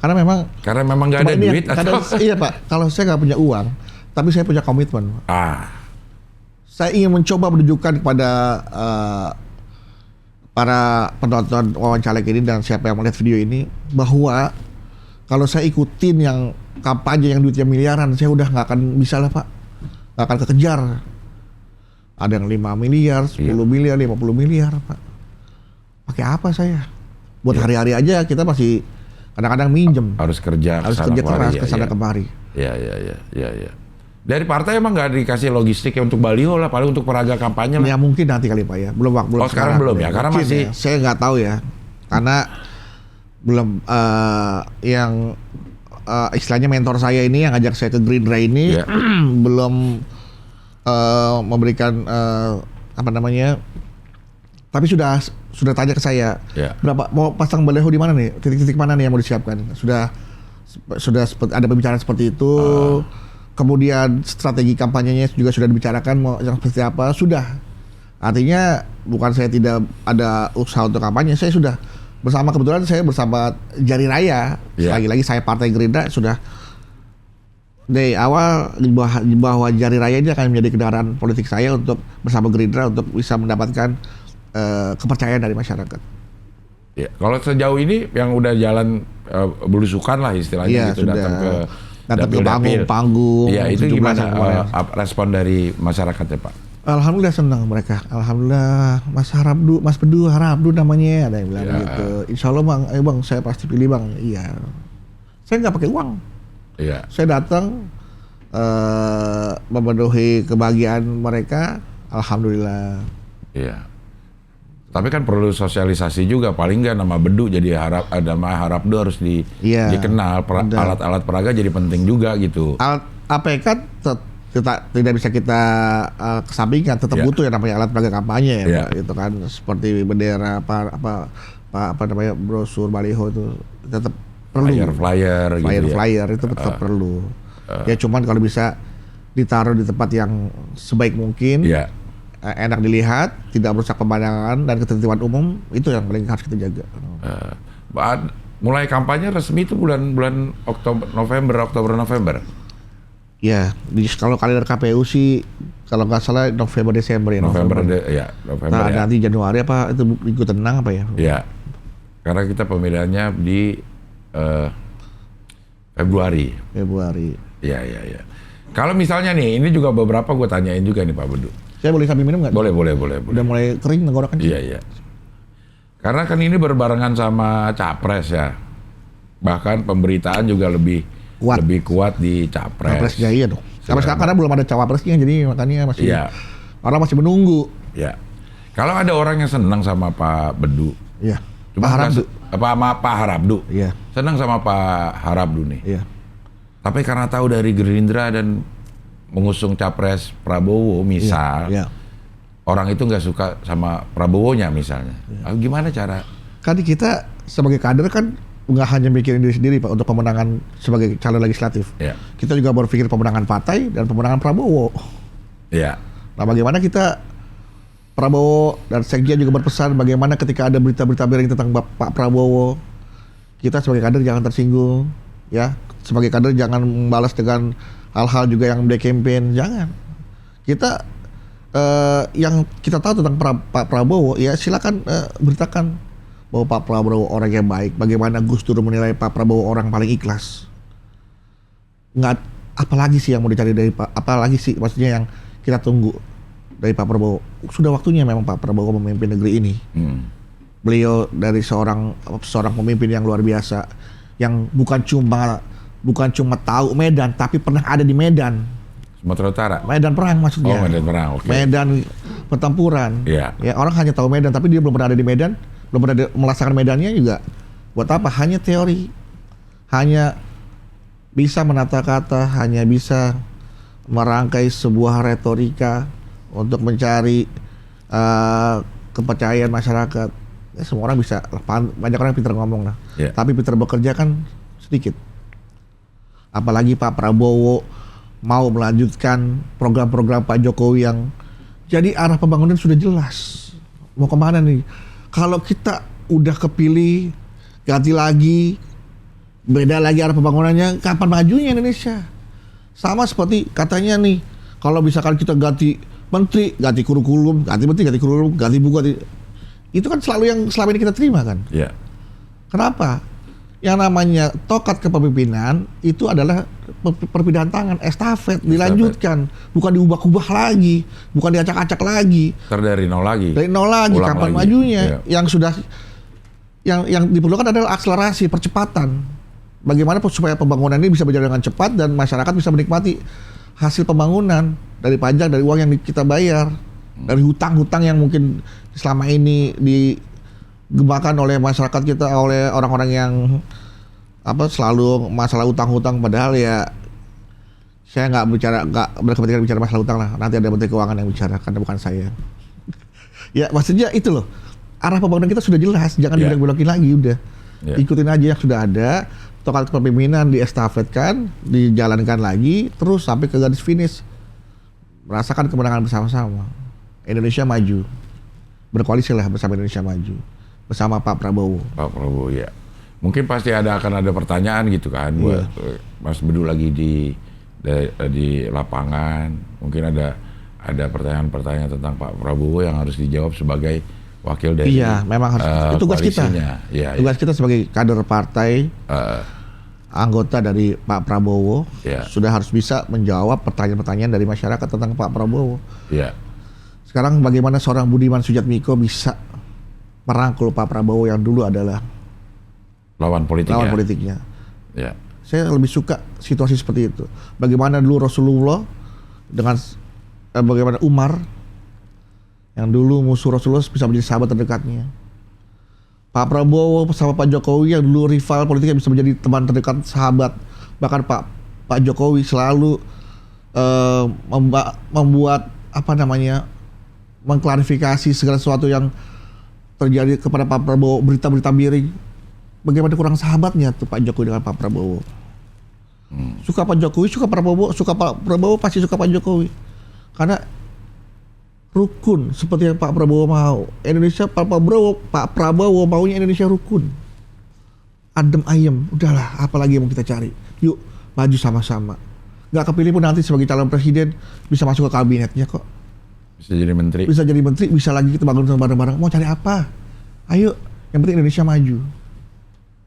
Karena memang nggak ada cuma ini duit atau iya Pak, kalau saya nggak punya uang, tapi saya punya komitmen. Saya ingin mencoba menunjukkan kepada para penonton wawancara ini dan siapa yang melihat video ini bahwa kalau saya ikutin yang kampanye yang duitnya miliaran, saya udah nggak akan bisa lah Pak, nggak akan kekejar. Ada yang 5 miliar, 10 miliar, 50 miliar Pak. Pakai apa saya? Buat hari-hari aja kita masih kadang-kadang minjem. Harus kerja keras kesana kemari. Iya. Dari partai emang nggak dikasih logistik ya untuk baliho lah, paling untuk peraga kampanye lah. Ya mungkin nanti kali Pak ya. Belum sekarang belum ya? Karena mungkin masih ya. Saya nggak tahu ya. Karena belum yang istilahnya mentor saya ini yang ngajak saya ke Gerindra ini belum memberikan apa namanya. Tapi sudah tanya ke saya, berapa mau pasang baliho di mana nih? Titik-titik mana nih yang mau disiapkan? Sudah ada pembicaraan seperti itu. Kemudian strategi kampanyenya juga sudah dibicarakan mau yang seperti apa, sudah. Artinya bukan saya tidak ada usaha untuk kampanye, saya sudah kebetulan saya bersama Jari Raya. Lagi-lagi saya Partai Gerindra sudah dari awal bahwa Jari Raya ini akan menjadi kendaraan politik saya untuk bersama Gerindra untuk bisa mendapatkan kepercayaan dari masyarakat. Ya, kalau sejauh ini yang udah jalan belusukan lah istilahnya gitu, sudah. datang ke panggung. Iya, itu gimana respon dari masyarakatnya, Pak? Alhamdulillah senang mereka. Alhamdulillah Mas Bedu Harabdu namanya, ada yang bilang gitu. Insya Allah bang, bang saya pasti pilih bang. Iya. Saya nggak pakai uang. Iya. Saya datang memenuhi kebahagiaan mereka. Alhamdulillah. Iya. Tapi kan perlu sosialisasi juga, paling nggak nama Bedu jadi nama Harabdu harus dikenal. Alat-alat peraga jadi penting juga gitu. Alat APK tidak bisa kita kesampingkan, tetap butuh yang namanya alat peraga kampanye ya, Pak. Itu kan seperti bendera apa namanya brosur baliho itu tetap perlu. Flyer itu tetap perlu. Ya cuman kalau bisa ditaruh di tempat yang sebaik mungkin. Enak dilihat, tidak merusak pemandangan dan ketertiban umum, itu yang paling harus kita jaga. Mulai kampanye resmi itu bulan Oktober November. Ya, kalau kalender KPU sih kalau nggak salah November Desember ya. November. Nanti Januari apa itu minggu tenang apa ya? Iya. Karena kita pemilihannya di Februari. Iya. Kalau misalnya nih, ini juga beberapa gue tanyain juga nih Pak Bedu. Saya boleh sambil minum nggak? Boleh. Udah mulai kering tenggorokan. Iya. Karena kan ini berbarengan sama Capres ya. Bahkan pemberitaan juga lebih kuat di Capres. Capresnya iya dong. Sampai sekarang karena belum ada cawapresnya, jadi makanya masih orang masih menunggu. Iya. Kalau ada orang yang senang sama Pak Bedu. Iya. Pak Harabdu. Iya. Senang sama Pak Harabdu nih. Iya. Tapi karena tahu dari Gerindra dan mengusung Capres Prabowo misal, orang itu nggak suka sama Prabowo-nya misalnya. Gimana cara? Kan kita sebagai kader kan nggak hanya mikirin diri sendiri Pak untuk pemenangan sebagai calon legislatif. Kita juga berpikir pemenangan partai dan pemenangan Prabowo. Nah bagaimana kita Prabowo dan Sekjen juga berpesan bagaimana ketika ada berita-berita miring tentang Pak Prabowo, kita sebagai kader jangan tersinggung, ya. Sebagai kader jangan membalas dengan hal-hal juga yang black campaign, jangan. Kita yang kita tahu tentang Pak Prabowo, ya silakan beritakan bahwa Pak Prabowo orang yang baik. Bagaimana Gus Dur menilai Pak Prabowo orang paling ikhlas. Nggak, apalagi sih yang mau dicari dari Pak? Apalagi sih maksudnya yang kita tunggu dari Pak Prabowo? Sudah waktunya memang Pak Prabowo memimpin negeri ini. Beliau dari seorang pemimpin yang luar biasa, yang bukan cuma tahu Medan, tapi pernah ada di Medan. Sumatera Utara? Medan perang maksudnya. Oh, Medan perang, oke. Medan pertempuran. Ya, orang hanya tahu Medan, tapi dia belum pernah ada di Medan, belum pernah melaksanakan medannya juga. Buat apa? Hanya teori. Hanya bisa menata kata, hanya bisa merangkai sebuah retorika untuk mencari kepercayaan masyarakat. Ya, semua orang bisa, banyak orang pintar ngomong lah. Tapi pintar bekerja kan sedikit. Apalagi Pak Prabowo mau melanjutkan program-program Pak Jokowi yang jadi arah pembangunan sudah jelas. Mau kemana nih? Kalau kita udah kepilih, ganti lagi, beda lagi arah pembangunannya, kapan majunya Indonesia? Sama seperti katanya nih, kalau misalkan kita ganti menteri, ganti kurikulum, ganti buku, itu kan selalu yang selama ini kita terima kan? Kenapa? Yang namanya tokat kepemimpinan itu adalah perpindahan tangan, estafet, dilanjutkan, bukan diubah-ubah lagi, bukan diacak-acak lagi. Dari nol lagi. Kapan majunya? Yang sudah, yang diperlukan adalah akselerasi, percepatan. Bagaimana supaya pembangunan ini bisa berjalan dengan cepat dan masyarakat bisa menikmati hasil pembangunan dari pajak, dari uang yang kita bayar, dari hutang-hutang yang mungkin selama ini digebakan oleh masyarakat kita, oleh orang-orang yang selalu masalah utang-hutang, padahal ya saya nggak berkepentingan bicara masalah utang lah, nanti ada Menteri Keuangan yang bicara, karena bukan saya. Ya maksudnya itu loh, arah pembangunan kita sudah jelas, jangan dibelokin lagi udah. Ya. Ikutin aja yang sudah ada, tongkat kepemimpinan diestafetkan, dijalankan lagi, terus sampai ke garis finish. Merasakan kemenangan bersama-sama. Indonesia maju. Berkoalisi lah bersama Indonesia maju. Bersama Pak Prabowo. Pak Prabowo ya. Mungkin pasti akan ada pertanyaan gitu kan buat Mas Bedu lagi di lapangan. Mungkin ada pertanyaan-pertanyaan tentang Pak Prabowo yang harus dijawab sebagai wakil dari Iya, memang harus. Itu tugas kita. Ya, tugas kita sebagai kader partai, anggota dari Pak Prabowo, sudah harus bisa menjawab pertanyaan-pertanyaan dari masyarakat tentang Pak Prabowo. Iya. Sekarang bagaimana seorang Budiman Sujatmiko bisa merangkul Pak Prabowo yang dulu adalah lawan politiknya. Ya. Saya lebih suka situasi seperti itu. Bagaimana dulu Rasulullah dengan bagaimana Umar yang dulu musuh Rasulullah bisa menjadi sahabat terdekatnya. Pak Prabowo sama Pak Jokowi yang dulu rival politiknya bisa menjadi teman terdekat, sahabat. Bahkan Pak Jokowi selalu membuat mengklarifikasi segala sesuatu yang terjadi kepada Pak Prabowo, berita-berita miring. Bagaimana kurang sahabatnya tuh Pak Jokowi dengan Pak Prabowo. Suka Pak Jokowi, suka Prabowo, suka Pak Prabowo pasti suka Pak Jokowi. Karena rukun seperti yang Pak Prabowo mau. Indonesia Pak Prabowo maunya Indonesia rukun. Adem ayem, udahlah apalagi yang mau kita cari. Yuk maju sama-sama. Gak kepilih pun nanti sebagai calon presiden bisa masuk ke kabinetnya kok. Bisa jadi menteri. Bisa jadi menteri, bisa lagi kita bangun bareng-bareng. Mau cari apa? Ayo, yang penting Indonesia maju.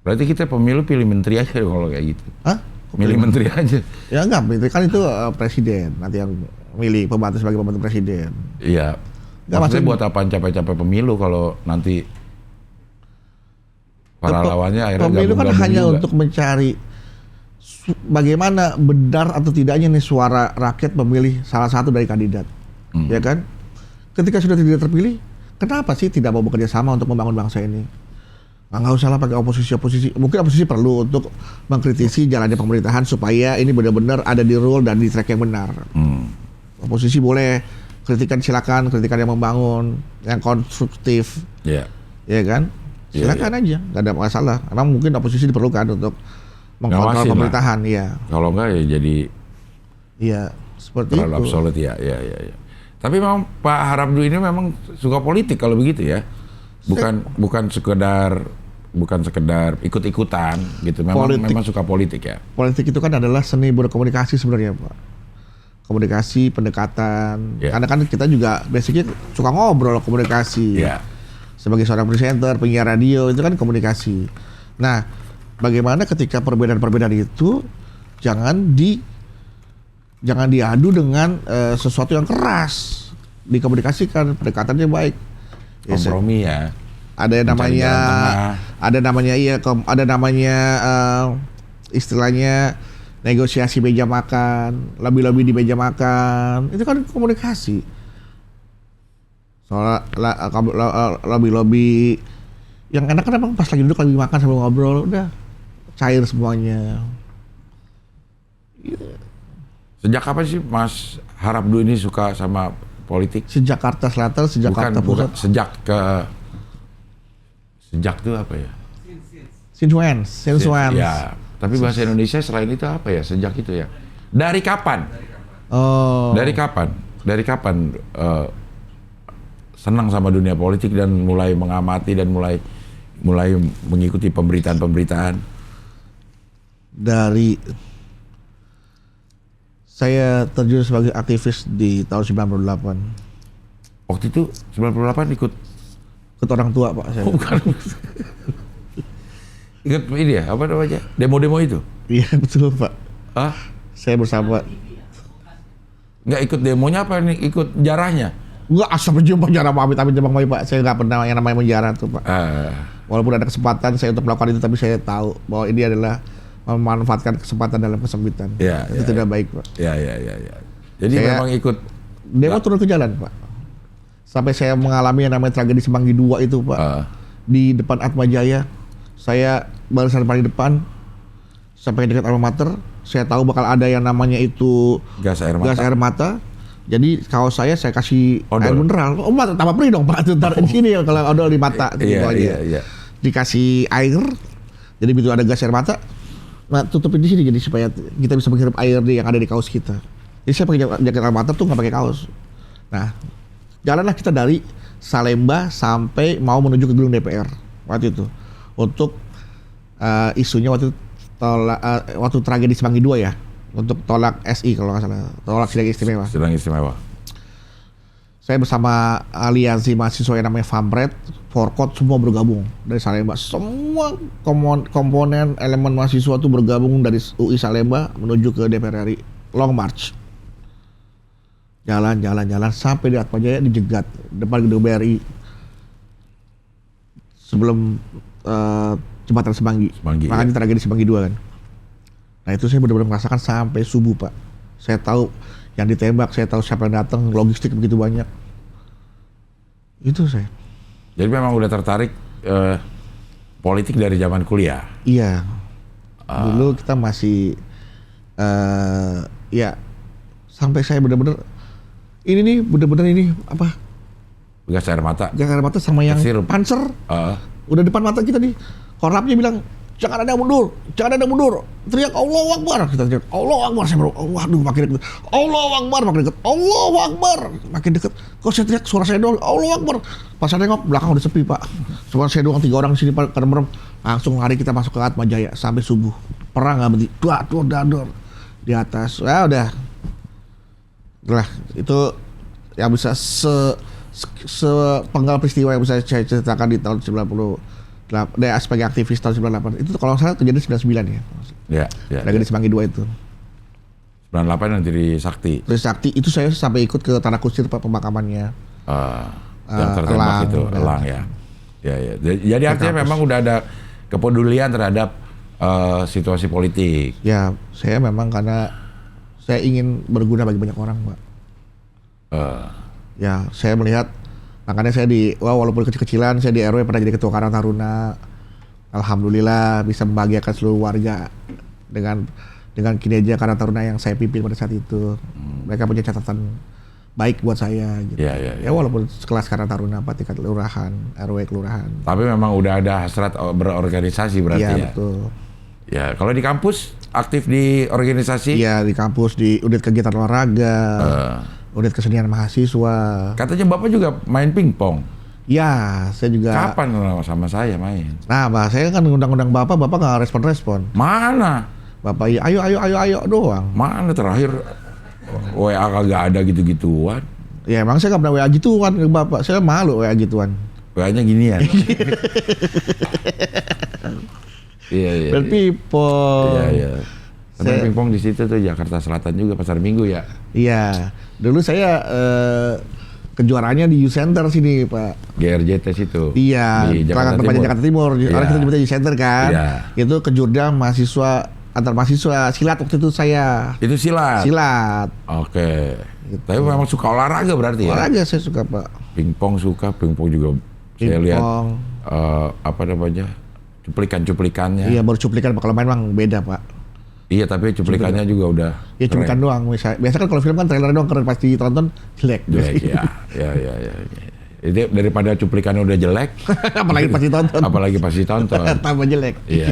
Berarti kita pemilu pilih menteri aja kalau kayak gitu. Hah? Milih menteri aja. Ya enggak, menteri kan itu presiden. Nanti yang milih pembantu sebagai pembantu presiden. Iya. Maksudnya buat apaan capek-capek pemilu kalau nanti para lawannya akhirnya pemilu kan hanya juga untuk mencari bagaimana benar atau tidaknya nih suara rakyat memilih salah satu dari kandidat. Ya kan? Ketika sudah tidak terpilih, kenapa sih tidak mau bekerja sama untuk membangun bangsa ini? Nggak usah lah pakai oposisi. Mungkin oposisi perlu untuk mengkritisi jalannya pemerintahan supaya ini benar-benar ada di rule dan di track yang benar. Oposisi boleh kritikan, silakan, kritikan yang membangun, yang konstruktif. Iya. Ya kan? Silakan aja, nggak ada masalah. Emang mungkin oposisi diperlukan untuk mengkontrol pemerintahan, iya. Kalau enggak ya jadi seperti terlalu itu. absolut ya. Tapi memang Pak Harabdu ini memang suka politik kalau begitu ya. Bukan sekedar ikut-ikutan gitu. Memang suka politik ya. Politik itu kan adalah seni berkomunikasi sebenarnya, Pak. Komunikasi, pendekatan. Karena kan kita juga basicnya suka ngobrol, komunikasi. Sebagai seorang presenter, penyiar radio itu kan komunikasi. Nah, bagaimana ketika perbedaan-perbedaan itu jangan diadu dengan sesuatu yang keras. Dikomunikasikan, pendekatannya baik. Kompromi ya. Ada namanya istilahnya negosiasi meja makan, lobby-lobby di meja makan. Itu kan komunikasi. Soal lobby-lobby yang enak kan emang pas lagi duduk lagi makan sambil ngobrol, udah cair semuanya. Sejak kapan sih Mas Harabdu ini suka sama politik? Sejak Jakarta Selatan, sejak Jakarta Pusat. Sejak itu apa ya? Since when? Ya, tapi bahasa Indonesia selain itu apa ya? Sejak itu ya. Dari kapan? Dari kapan senang sama dunia politik dan mulai mengamati dan mulai mengikuti pemberitaan-pemberitaan? Dari saya terjun sebagai aktivis di tahun 98. Waktu itu 98 ikut orang tua, Pak, saya. Bukan. Ikut ini ya, apa namanya? Demo-demo itu? Iya, betul, Pak. Saya bersama. Nggak ikut demonya apa nih? Ikut jarahnya? Enggak, asal berjumpa jarah amit-amit Bang Boy, Pak. Saya nggak pernah yang namanya menjarah tuh, Pak. Walaupun ada kesempatan saya untuk melakukan itu, tapi saya tahu bahwa ini adalah memanfaatkan kesempatan dalam kesempitan. Itu tidak baik, Pak. Iya. Jadi saya memang ikut demo turun ke jalan, Pak. Sampai saya mengalami yang namanya tragedi Semanggi 2 itu, Pak. Di depan Atma Jaya. Saya barisan paling depan sampai dekat alma mater. Saya tahu bakal ada yang namanya itu gas air mata. Jadi kaos saya kasih odol. Air mineral. Tambah perih dong, Pak. Ntar di sini kalau odol di mata. Iya. Dikasih air, Jadi begitu ada gas air mata, nah tutupin di sini jadi supaya kita bisa menghirup air yang ada di kaos kita. Jadi saya pakai jaket air mata tuh nggak pakai kaos. Nah, jalanlah kita dari Salemba sampai mau menuju ke gedung DPR waktu itu untuk isunya waktu tragedi Semanggi 2 ya, untuk tolak SI kalau nggak salah, tolak sidang istimewa. Sidang istimewa. Saya bersama aliansi mahasiswa yang namanya Fampret, Forkot, semua bergabung dari Salemba. Semua komponen elemen mahasiswa itu bergabung dari UI Salemba menuju ke DPR RI. Long march. Jalan sampai di Atmajaya dijegat depan gedung BRI. Sebelum jembatan Semanggi. Makanya tragedi Semanggi 2 kan. Nah itu saya benar-benar merasakan sampai subuh Pak. Saya tahu yang ditembak, saya tahu siapa yang datang, logistik begitu banyak. Itu saya. Jadi memang udah tertarik politik dari zaman kuliah. Iya. Dulu kita masih ya sampai saya benar-benar ini apa? Gas air mata. Gas air mata sama yang Tersirup. panser. Udah depan mata kita nih. Korlapnya bilang, jangan ada mundur. Teriak Allahu Akbar. Kita teriak Allahu Akbar. Saya baru, waduh makin dekat. Allahu Akbar makin dekat. Allahu Akbar makin dekat. Kok saya teriak suara saya doang Allahu Akbar. Pas saya nengok belakang udah sepi Pak. Cuma saya doang 3 orang di sini Pak. Langsung lari kita masuk ke Atmajaya sampai subuh. Perang nggak berhenti. Dador di atas. Ya udah. Lah itu yang bisa sepenggal peristiwa yang bisa saya ceritakan di tahun 98 sebagai aktivis tahun 98 itu kalau saya kejadian 99 ya. Ya. Tragedi Semanggi 2 itu. 98 yang di Sakti. Di Sakti itu saya sampai ikut ke Tanah Kusir Pak pemakamannya. Yang tertembak itu elang ya. Ya. Jadi artinya memang udah ada kepedulian terhadap situasi politik. Ya, saya memang karena saya ingin berguna bagi banyak orang, Pak. Ya, saya melihat makanya saya walaupun kecil-kecilan saya di RW pernah jadi ketua Karang Taruna. Alhamdulillah bisa membahagiakan seluruh warga dengan kinerja Karang Taruna yang saya pimpin pada saat itu. Mereka punya catatan baik buat saya gitu. Ya walaupun sekelas Karang Taruna tingkat kelurahan, RW kelurahan. Tapi memang udah ada hasrat berorganisasi berarti ya. Iya, betul. Ya, kalau di kampus aktif di organisasi? Iya, di kampus di unit kegiatan olahraga. Unit kesenian mahasiswa. Katanya Bapak juga main pingpong. Ya, saya juga. Kapan sama saya main? Nah, saya kan ngundang-undang Bapak nggak respon-respon. Mana? Bapak ya, ayo doang. Mana terakhir WA kagak ada gitu-gituan. Ya emang saya nggak pernah WA gituan ke Bapak. Saya malu WA gituan. WA-nya ginian. Iya. Dan pingpong. Iya. Main pingpong di situ tuh Jakarta Selatan juga Pasar Minggu ya. Iya. Dulu saya kejuaraannya di U Center sini Pak. GRJT situ. Iya. Di Jakarta Timur. Iya. Orang kita nyebutnya U Center kan. Iya. Itu kejurda antar mahasiswa silat waktu itu saya. Itu silat. Oke. Gitu. Tapi memang suka olahraga berarti ya. Olahraga saya suka Pak. Pingpong suka, pingpong juga saya lihat apa namanya cuplikannya. Iya baru cuplikan kalau main memang beda Pak. Iya tapi cuplikannya juga udah. Iya cuplikan doang. Biasa kan kalau film kan trailer doang keren pasti tonton jelek. Ya. Jadi daripada cuplikannya udah jelek, apalagi pasti tonton. Tambah jelek. Iya.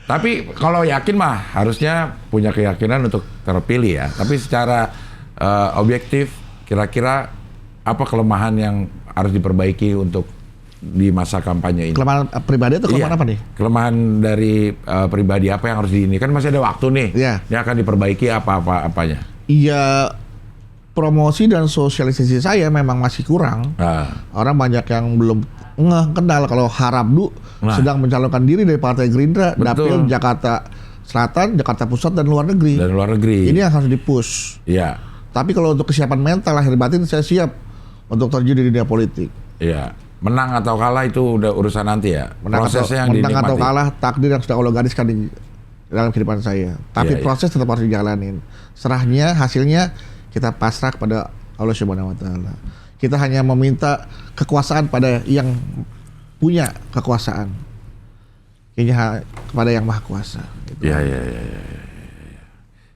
Tapi kalau yakin mah harusnya punya keyakinan untuk terpilih ya. Tapi secara objektif kira-kira apa kelemahan yang harus diperbaiki untuk di masa kampanye ini? Kelemahan pribadi atau kelemahan apa nih? Kelemahan dari pribadi apa yang harus ini? Kan masih ada waktu nih. Iya. Ini akan diperbaiki apanya? Iya, promosi dan sosialisasi saya memang masih kurang. Orang banyak yang belum kenal kalau Harabdu sedang mencalonkan diri dari Partai Gerindra, dapil Jakarta Selatan, Jakarta Pusat dan luar negeri. Ini yang harus dipush. Iya. Tapi kalau untuk kesiapan mental lahir batin saya siap untuk terjun di dunia politik. Iya. Menang atau kalah itu udah urusan nanti ya. Prosesnya yang dinikmati. Menang atau kalah takdir yang sudah Allah gariskan di dalam kehidupan saya. Tapi proses tetap harus dijalanin. Serahnya, hasilnya kita pasrah kepada Allah Subhanahu wa taala. Kita hanya meminta kekuasaan pada yang punya kekuasaan. Kayaknya kepada yang Maha Kuasa. Gitu. Iya.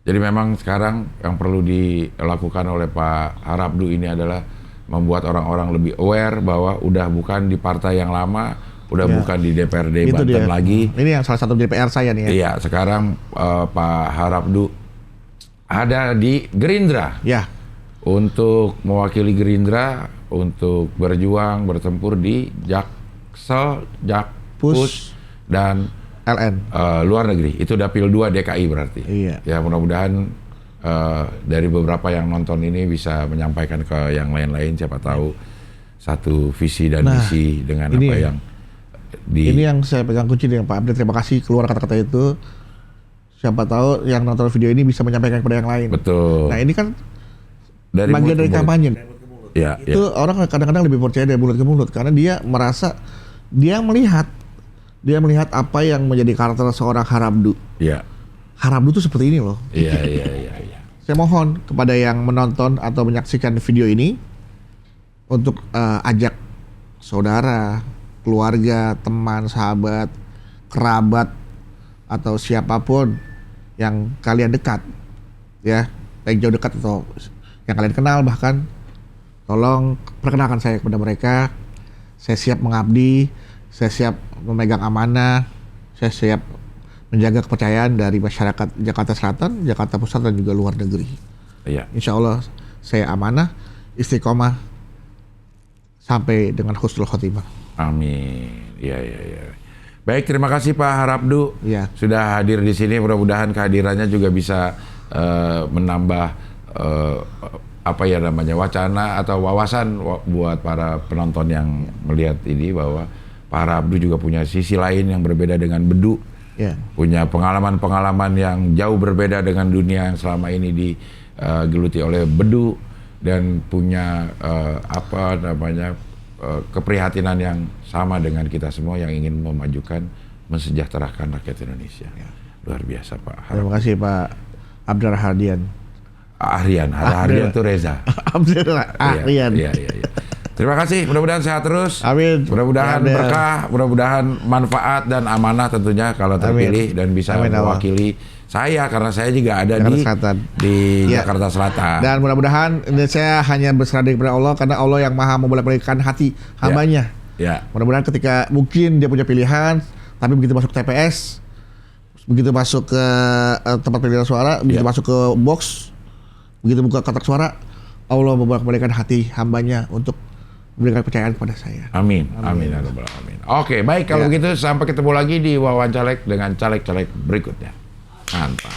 Jadi memang sekarang yang perlu dilakukan oleh Pak Harabdu ini adalah membuat orang-orang lebih aware bahwa udah bukan di partai yang lama, udah Ya. bukan di DPRD Itu Banten dia. lagi. Ini yang salah satu DPR saya nih ya. Iya, sekarang Pak Harabdu ada di Gerindra Ya. untuk mewakili Gerindra untuk berjuang bertempur di Jaksel, Jakpus dan LN. luar negeri. Itu dapil 2 DKI berarti. Iya. Ya mudah-mudahan dari beberapa yang nonton ini bisa menyampaikan ke yang lain-lain, siapa tahu satu visi dan misi dengan ini apa ya. yang di Ini yang saya pegang kunci dengan Pak Abdul. Terima kasih keluar kata-kata itu. Siapa tahu yang nonton video ini bisa menyampaikan kepada yang lain. betul Nah ini kan dari bagian mulut dari ke mulut. kampanye. Ya, Itu orang kadang-kadang lebih percaya dari mulut ke mulut karena dia merasa dia melihat apa yang menjadi karakter seorang Harabdu. Ya, Harabdu tuh seperti ini loh. iya. Saya mohon kepada yang menonton atau menyaksikan video ini untuk ajak saudara, keluarga, teman, sahabat, kerabat atau siapapun yang kalian dekat, ya, baik jauh dekat atau yang kalian kenal bahkan, tolong perkenalkan saya kepada mereka. Saya siap mengabdi, saya siap memegang amanah, saya siap menjaga kepercayaan dari masyarakat Jakarta Selatan, Jakarta Pusat dan juga luar negeri. Iya. Insya Allah saya amanah, istiqomah sampai dengan husnul khotimah. Amin. Iya. Baik, terima kasih Pak Harabdu Iya. sudah hadir di sini. Mudah-mudahan kehadirannya juga bisa menambah apa ya namanya wacana atau wawasan buat para penonton yang melihat ini bahwa Pak Harabdu juga punya sisi lain yang berbeda dengan Bedu. Ya. Punya pengalaman-pengalaman yang jauh berbeda dengan dunia yang selama ini digeluti oleh Bedu dan punya keprihatinan yang sama dengan kita semua yang ingin memajukan, mensejahterakan rakyat Indonesia. Luar biasa Pak Harabdu. Terima kasih Pak Abdul Hardian. Ahrian itu Reza. Abdul Hardian. Iya. Terima kasih, mudah-mudahan sehat terus. Amin. Mudah-mudahan Amin. berkah, mudah-mudahan manfaat dan amanah tentunya kalau terpilih dan bisa Amin, Allah. mewakili saya karena saya juga ada Jakarta di Selatan. Ya. Jakarta Selatan. Dan mudah-mudahan ini saya hanya berserah diri kepada Allah karena Allah yang maha membolak-balikkan hati hambanya. Ya. Mudah-mudahan ketika mungkin dia punya pilihan, tapi begitu masuk TPS, begitu masuk ke tempat pemilihan suara, begitu masuk ke box, begitu buka kotak suara, Allah membolak-balikkan hati hambanya untuk memberikan kepercayaan kepada saya. Amin. Ya Rabbal Alamin. Oke, baik kalau begitu sampai ketemu lagi di Wawancaleg dengan caleg-caleg berikutnya. Mantap.